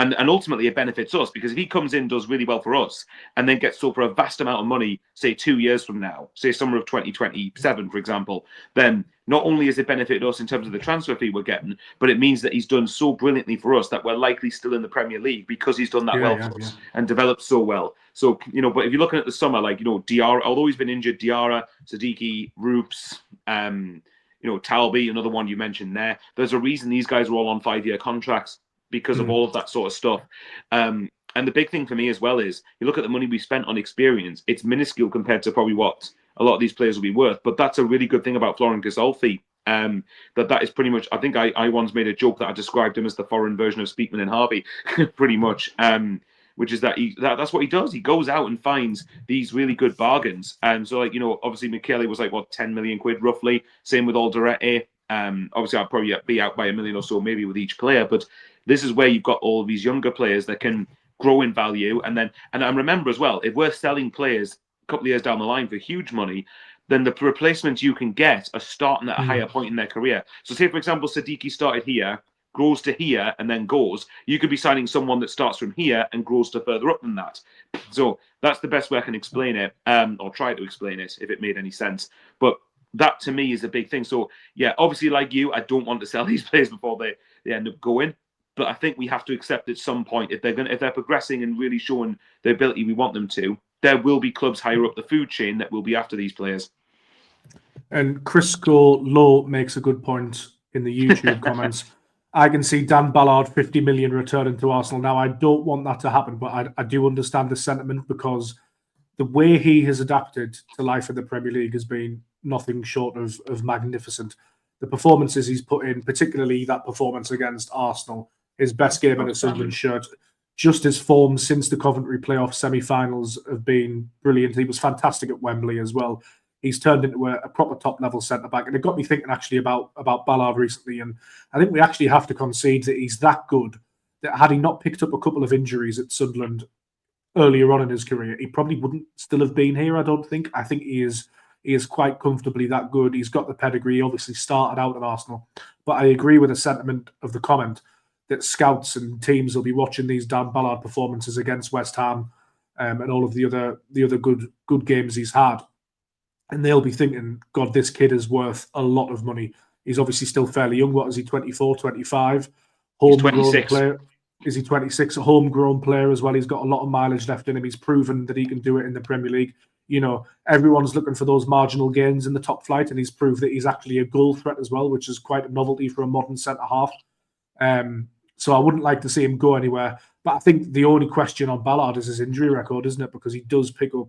and ultimately it benefits us, because if he comes in, does really well for us, and then gets sold for a vast amount of money, say 2 years from now, say summer of 2027, for example, then not only has it benefited us in terms of the transfer fee we're getting, but it means that he's done so brilliantly for us that we're likely still in the Premier League because he's done that for us and developed so well. So, but if you're looking at the summer, like, Diarra, although he's been injured, Diarra, Siddiqui, Roofs, Talby, another one you mentioned there, there's a reason these guys are all on 5-year contracts, because of all of that sort of stuff. And the big thing for me as well is, you look at the money we spent on experience, it's minuscule compared to probably what a lot of these players will be worth. But that's a really good thing about Florent Ghisolfi, that is pretty much, I think I once made a joke that I described him as the foreign version of Speakman and Harvey, pretty much, which is that that's what he does. He goes out and finds these really good bargains. And so, obviously Michele was like, 10 million quid roughly. Same with Alderete. Obviously, I'd probably be out by $1 million or so maybe with each player, but this is where you've got all of these younger players that can grow in value. And remember as well, if we're selling players a couple of years down the line for huge money, then the replacements you can get are starting at a higher point in their career. So say, for example, Siddiqui started here, grows to here, and then goes. You could be signing someone that starts from here and grows to further up than that. So that's the best way I can explain it, or try to explain it, if it made any sense. But that to me is a big thing. So yeah, obviously, like you, I don't want to sell these players before they end up going. But I think we have to accept at some point, if they're progressing and really showing the ability we want them to, there will be clubs higher up the food chain that will be after these players. And Crisco Low makes a good point in the YouTube comments. I can see Dan Ballard 50 million returning to Arsenal. Now, I don't want that to happen, but I do understand the sentiment, because the way he has adapted to life in the Premier League has been nothing short of magnificent. the performances he's put in, particularly that performance against Arsenal, his best game in a Sunderland shirt. Just his form since the Coventry playoff semi-finals have been brilliant. He was fantastic at Wembley as well. He's turned into a proper top-level centre-back. And it got me thinking actually about Ballard recently. And I think we actually have to concede that he's that good that had he not picked up a couple of injuries at Sunderland earlier on in his career, he probably wouldn't still have been here, I don't think. I think he is quite comfortably that good. He's got the pedigree. He obviously started out at Arsenal. But I agree with the sentiment of the comment that scouts and teams will be watching these Dan Ballard performances against West Ham and all of the other good games he's had. And they'll be thinking, God, this kid is worth a lot of money. He's obviously still fairly young. What is he, 24, 25? He's 26. Player. Is he 26? A homegrown player as well. He's got a lot of mileage left in him. He's proven that he can do it in the Premier League. You know, everyone's looking for those marginal gains in the top flight, and he's proved that he's actually a goal threat as well, which is quite a novelty for a modern centre-half. So I wouldn't like to see him go anywhere. But I think the only question on Ballard is his injury record, isn't it? Because he does pick up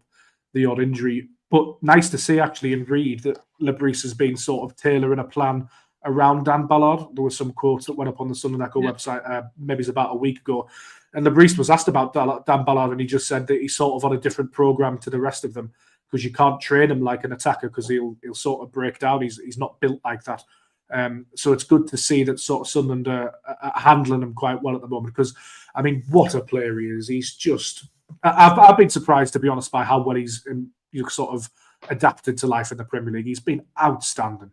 the odd injury. But nice to see actually and read that Le Bris has been sort of tailoring a plan around Dan Ballard. There were some quotes that went up on the Sunderland website, maybe it's about a week ago. And Le Bris was asked about Dan Ballard, and he just said that he's sort of on a different program to the rest of them because you can't train him like an attacker because he'll sort of break down. He's not built like that. So it's good to see that sort of Sunderland are handling him quite well at the moment because, I mean, what a player he is. He's just... I've been surprised, to be honest, by how well he's sort of adapted to life in the Premier League. He's been outstanding.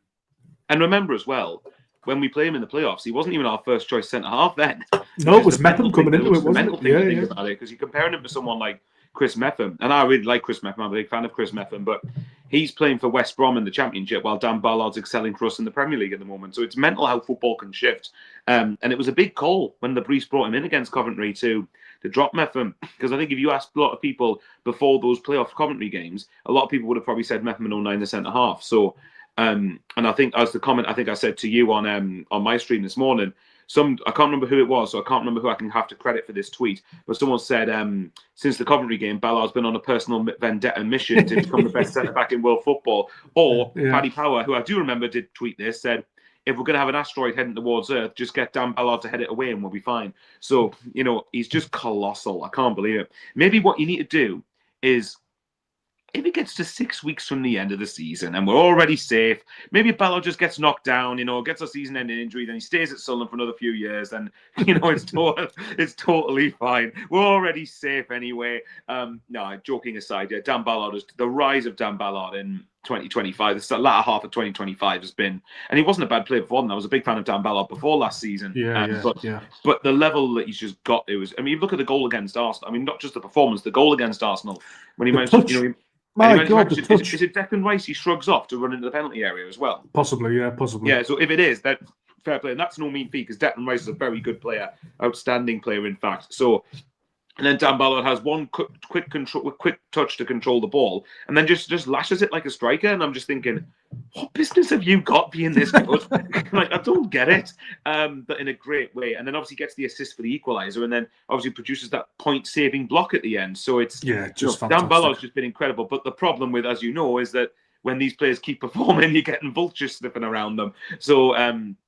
And remember as well, when we play him in the playoffs, he wasn't even our first choice centre-half then. No, it was Mepham coming into it, wasn't it? Yeah. About it, because you're comparing him to someone like Chris Mepham, and I really like Chris Mepham. I'm a big fan of Chris Mepham, but he's playing for West Brom in the Championship while Dan Ballard's excelling for us in the Premier League at the moment. So it's mental how football can shift. And it was a big call when Le Bris brought him in against Coventry to drop Mepham, because I think if you asked a lot of people before those playoff Coventry games, a lot of people would have probably said Mepham and 09 the centre half. So, and I think as the comment I think I said to you on my stream this morning. I can't remember who it was, so I can't remember who I can have to credit for this tweet. But someone said, since the Coventry game, Ballard's been on a personal vendetta mission to become the best centre-back in world football. Or Paddy Power, who I do remember did tweet this, said, if we're going to have an asteroid heading towards Earth, just get Dan Ballard to head it away and we'll be fine. So, you know, he's just colossal. I can't believe it. Maybe what you need to do is, if it gets to 6 weeks from the end of the season and we're already safe, maybe Ballard just gets knocked down, you know, gets a season-ending injury, then he stays at Sunderland for another few years, and, you know, it's totally fine. We're already safe anyway. No, joking aside, yeah, Dan Ballard the rise of Dan Ballard in 2025, the latter half of 2025 has been, and he wasn't a bad player before then. I was a big fan of Dan Ballard before last season. But the level that he's just got, you look at the goal against Arsenal. I mean, not just the performance, the goal against Arsenal when he managed, My God, the touch. Is it Declan Rice he shrugs off to run into the penalty area as well? Possibly, yeah, possibly. Yeah, so if it is, that fair play. And that's no mean feat because Declan Rice is a very good player, outstanding player, in fact. So, and then Dan Ballard has one quick touch to control the ball and then just lashes it like a striker. And I'm just thinking, what business have you got being this good? Like, I don't get it. But in a great way. And then obviously gets the assist for the equaliser and then obviously produces that point-saving block at the end. So it's just fantastic. Dan Ballard's just been incredible. But the problem with, as you know, is that when these players keep performing, you're getting vultures sniffing around them. So,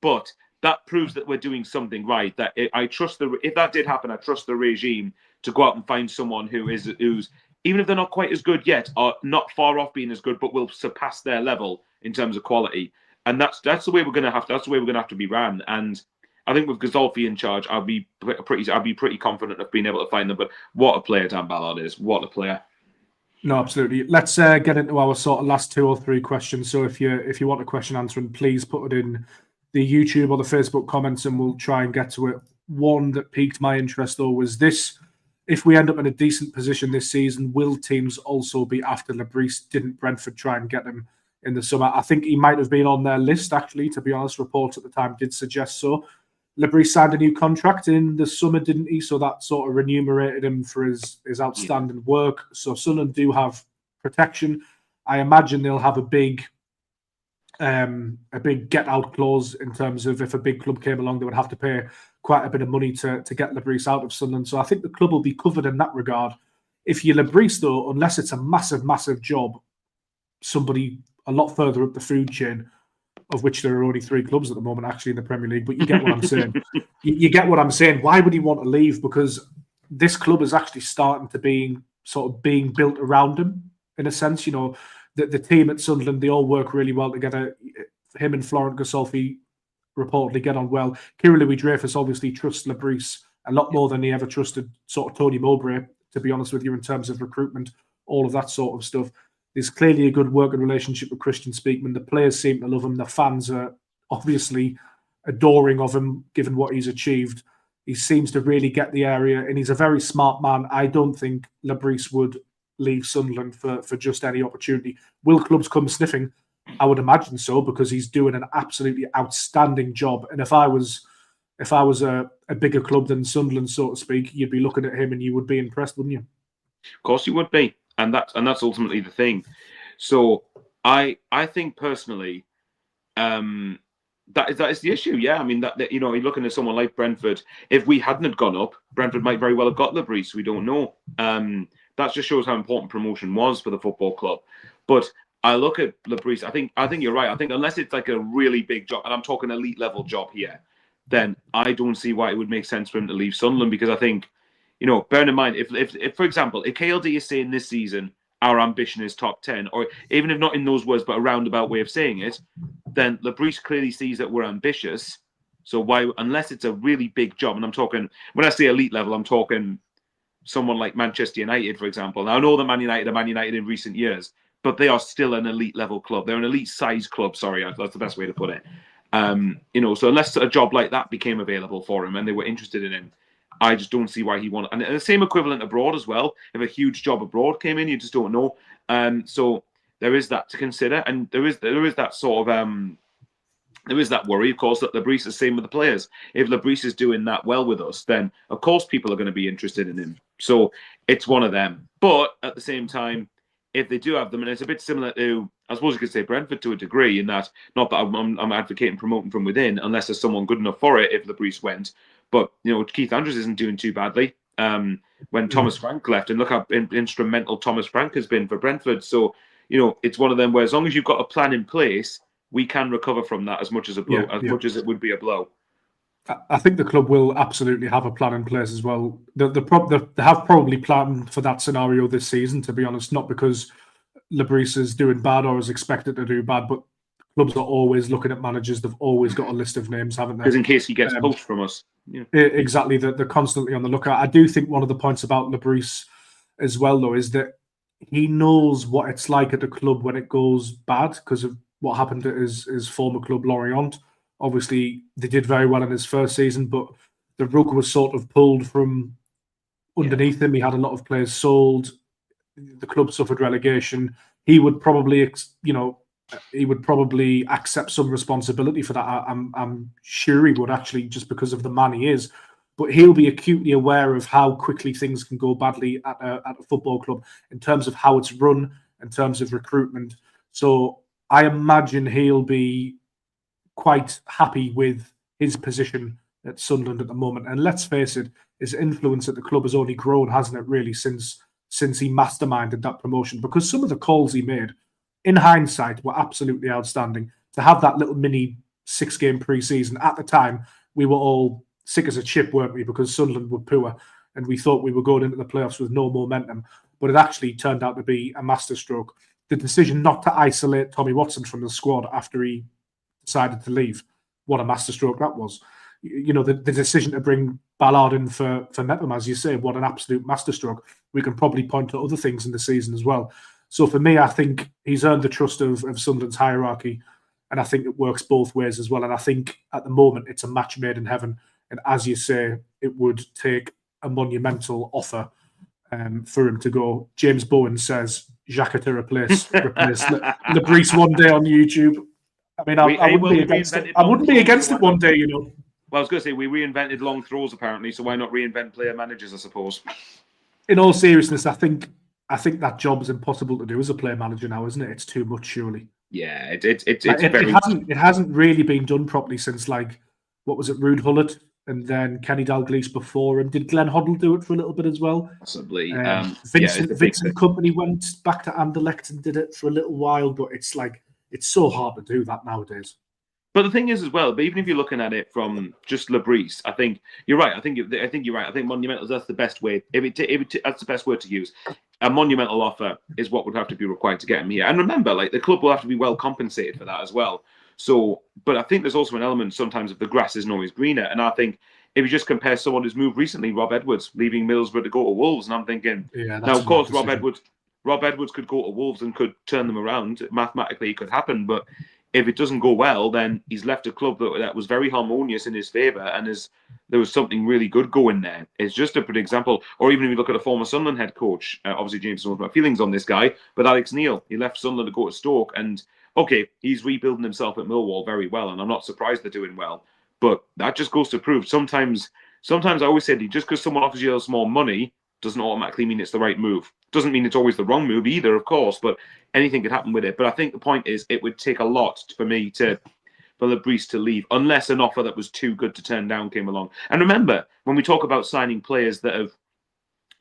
but that proves that we're doing something right. That I trust if that did happen, I trust the regime to go out and find someone who's even if they're not quite as good yet, are not far off being as good, but will surpass their level in terms of quality. And that's the way we're going to have to. That's the way we're going to have to be ran. And I think with Gazolfi in charge, I'll be pretty confident of being able to find them. But what a player Dan Ballard is! What a player! No, absolutely. Let's get into our sort of last 2 or 3 questions. So if you want a question answering, please put it in the YouTube or the Facebook comments, and we'll try and get to it. One that piqued my interest though was this: if we end up in a decent position this season, will teams also be after Le Bris? Didn't Brentford try and get him in the summer? I think he might have been on their list, actually, to be honest. Reports at the time did suggest so. Le Bris signed a new contract in the summer, didn't he? So that sort of remunerated him for his outstanding work. So Sunderland do have protection. I imagine they'll have a big get-out clause in terms of if a big club came along, they would have to pay quite a bit of money to get Le Bris out of Sunderland. So I think the club will be covered in that regard. If you're Le Bris, though, unless it's a massive, massive job, somebody a lot further up the food chain, of which there are only 3 clubs at the moment actually in the Premier League. But you get what I'm saying. You get what I'm saying. Why would he want to leave? Because this club is actually starting to be sort of being built around him in a sense. You know, the team at Sunderland, they all work really well together. Him and Florent Gassolfi reportedly get on well. Kieran Louis-Dreyfus obviously trusts Le Bris a lot more than he ever trusted sort of Tony Mowbray, to be honest with you, in terms of recruitment, all of that sort of stuff. There's clearly a good working relationship with Christian Speakman. The players seem to love him. The fans are obviously adoring of him, given what he's achieved. He seems to really get the area, and he's a very smart man. I don't think Le Bris would leave Sunderland for just any opportunity. Will clubs come sniffing? I would imagine so, because he's doing an absolutely outstanding job. And if I was a bigger club than Sunderland, so to speak, you'd be looking at him and you would be impressed, wouldn't you? Of course you would be. And that's ultimately the thing. So I think personally, that is the issue. Yeah, I mean that you know, you're looking at someone like Brentford. If we hadn't have gone up, Brentford might very well have got Le Bris. We don't know. That just shows how important promotion was for the football club. But I look at Le Bris. I think you're right. I think unless it's like a really big job, and I'm talking elite level job here, then I don't see why it would make sense for him to leave Sunderland, because I think, you know, bearing in mind, if for example, if KLD is saying this season, our ambition is top 10, or even if not in those words, but a roundabout way of saying it, then Le Bris clearly sees that we're ambitious. So why, unless it's a really big job, and I'm talking, when I say elite level, I'm talking someone like Manchester United, for example. Now, I know that Man United in recent years, but they are still an elite level club. They're an elite size club. Sorry, that's the best way to put it. You know, so unless a job like that became available for him and they were interested in him, I just don't see why he wanted. And the same equivalent abroad as well. If a huge job abroad came in, you just don't know. So there is that to consider, and there is that sort of there is that worry, of course, that Le Bris is the same with the players. If Le Bris is doing that well with us, then of course people are going to be interested in him. So it's one of them. But at the same time, if they do have them, and it's a bit similar to, I suppose you could say, Brentford to a degree, in that, not that I'm advocating promoting from within, unless there's someone good enough for it, if Le Bris went. But, you know, Keith Andrews isn't doing too badly when Thomas Frank left. And look how instrumental Thomas Frank has been for Brentford. So, you know, it's one of them where as long as you've got a plan in place, we can recover from that as much as a blow, much as it would be a blow. I think the club will absolutely have a plan in place as well. They have probably planned for that scenario this season, to be honest, not because Le Bris is doing bad or is expected to do bad, but clubs are always looking at managers. They've always got a list of names, haven't they? Because in case he gets poached from us. Yeah. Exactly. They're constantly on the lookout. I do think one of the points about Le Bris as well, though, is that he knows what it's like at a club when it goes bad, because of what happened to his former club, Lorient. Obviously, they did very well in his first season, but the rug was sort of pulled from underneath him. He had a lot of players sold. The club suffered relegation. He would probably, accept some responsibility for that. I'm sure he would, actually, just because of the man he is. But he'll be acutely aware of how quickly things can go badly at a football club in terms of how it's run, in terms of recruitment. So I imagine he'll be quite happy with his position at Sunderland at the moment. And let's face it, his influence at the club has only grown, hasn't it, really, since he masterminded that promotion? Because some of the calls he made, in hindsight, were absolutely outstanding. To have that little mini 6-game pre-season, at the time, we were all sick as a chip, weren't we? Because Sunderland were poor and we thought we were going into the playoffs with no momentum. But it actually turned out to be a masterstroke. The decision not to isolate Tommy Watson from the squad after he decided to leave, what a masterstroke that was. You know, the decision to bring Ballard in for Mepham, as you say, what an absolute masterstroke. We can probably point to other things in the season as well. So for me, I think he's earned the trust of Sunderland's hierarchy, and I think it works both ways as well. And I think at the moment it's a match made in heaven. And as you say, it would take a monumental offer for him to go. James Bowen says Xhaka to replace Le Bris one day on YouTube. I mean, I wouldn't be against it. I wouldn't be against it one day, you know. Well, I was going to say, we reinvented long throws, apparently, so why not reinvent player managers, I suppose? In all seriousness, I think that job is impossible to do as a player manager now, isn't it? It's too much, surely. Yeah, it hasn't really been done properly since, like, what was it, Ruud Gullit, and then Kenny Dalglish before him. Did Glenn Hoddle do it for a little bit as well? Possibly. Vincent Company went back to Anderlecht and did it for a little while, but it's so hard to do that nowadays. But the thing is, as well, but even if you're looking at it from just Le Bris, I think you're right. I think you're right. I think monumental. That's the best way. That's the best word to use. A monumental offer is what would have to be required to get him here. And remember, like, the club will have to be well compensated for that as well. So, but I think there's also an element sometimes of the grass isn't always greener. And I think if you just compare someone who's moved recently, Rob Edwards leaving Middlesbrough to go to Wolves, and I'm thinking, now of course Rob Edwards could go to Wolves and could turn them around. Mathematically, it could happen, but if it doesn't go well, then he's left a club that was very harmonious in his favour, and there was something really good going there. It's just a good example. Or even if you look at a former Sunderland head coach, obviously James knows my feelings on this guy, but Alex Neil, he left Sunderland to go to Stoke, and okay, he's rebuilding himself at Millwall very well, and I'm not surprised they're doing well. But that just goes to prove sometimes I always say, just because someone offers you more money doesn't automatically mean it's the right move. Doesn't mean it's always the wrong move either, of course, but anything could happen with it. But I think the point is, it would take a lot for Le Bris to leave, unless an offer that was too good to turn down came along. And remember, when we talk about signing players that have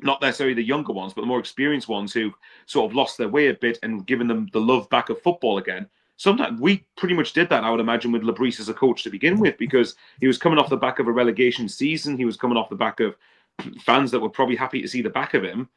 not necessarily the younger ones, but the more experienced ones who sort of lost their way a bit and given them the love back of football again, sometimes we pretty much did that, I would imagine, with Le Bris as a coach to begin with, because he was coming off the back of a relegation season. He was coming off the back of fans that were probably happy to see the back of him,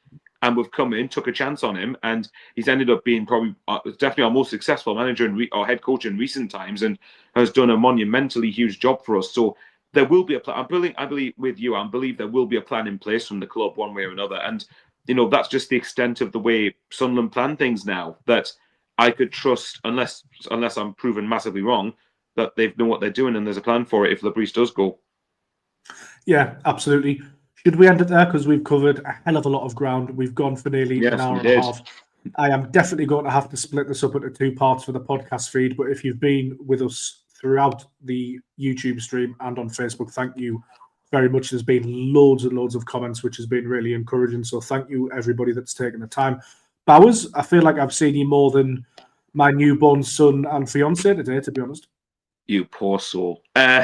and we've come in, took a chance on him, and he's ended up being probably definitely our most successful manager or head coach in recent times, and has done a monumentally huge job for us. So there will be a plan. I believe with you, I believe there will be a plan in place from the club one way or another, and that's just the extent of the way Sunderland plan things now, that I could trust, unless I'm proven massively wrong, that they know what they're doing and there's a plan for it if Le Bris does go. Yeah, absolutely. Should we end it there? Because we've covered a hell of a lot of ground. We've gone for nearly an hour and a half. I am definitely going to have to split this up into 2 parts for the podcast feed. But if you've been with us throughout the YouTube stream and on Facebook, thank you very much. There's been loads and loads of comments, which has been really encouraging. So thank you, everybody that's taken the time. Bowers, I feel like I've seen you more than my newborn son and fiance today, to be honest. You poor soul. So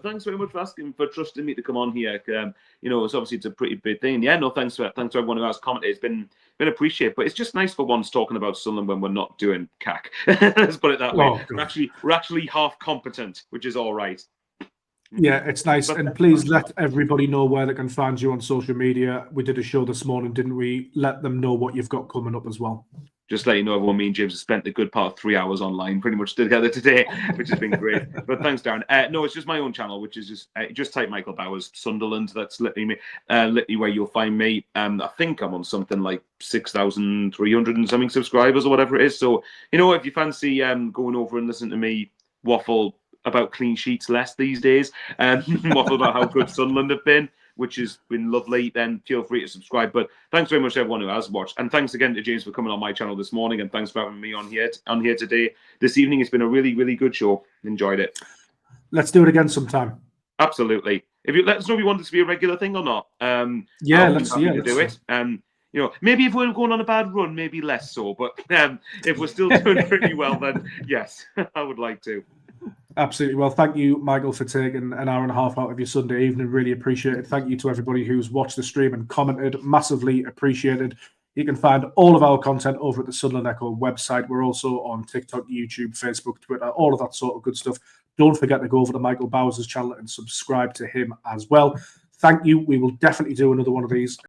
thanks very much for trusting me to come on here. It's a pretty big thing. Yeah, no, thanks to everyone who has commented. It's been appreciated, but it's just nice for once talking about Sunderland when we're not doing cack. Let's put it that way. We're actually half competent, which is all right. Yeah, it's nice. And please let everybody know where they can find you on social media. We did a show this morning, didn't we? Let them know what you've got coming up as well. Just let you know, everyone, me and James have spent a good part of 3 hours online pretty much together today, which has been great. But thanks, Darren. No, it's just my own channel, which is just type Michael Bowers, Sunderland. That's literally where you'll find me. I think I'm on something like 6,300 and something subscribers or whatever it is. So, if you fancy going over and listen to me waffle about clean sheets less these days, waffle about how good Sunderland have been, which has been lovely, then feel free to subscribe. But thanks very much to everyone who has watched. And thanks again to James for coming on my channel this morning. And thanks for having me on here today. This evening, it's been a really, really good show. Enjoyed it. Let's do it again sometime. Absolutely. If you let us know if you want this to be a regular thing or not. Let's do it. Maybe if we're going on a bad run, maybe less so. But if we're still doing pretty well, then yes, I would like to. Absolutely. Well, thank you, Michael, for taking an hour and a half out of your Sunday evening. Really appreciate it. Thank you to everybody who's watched the stream and commented. Massively appreciated. You can find all of our content over at the Sunderland Echo website. We're also on TikTok, YouTube, Facebook, Twitter, all of that sort of good stuff. Don't forget to go over to Michael Bowers' channel and subscribe to him as well. Thank you. We will definitely do another one of these.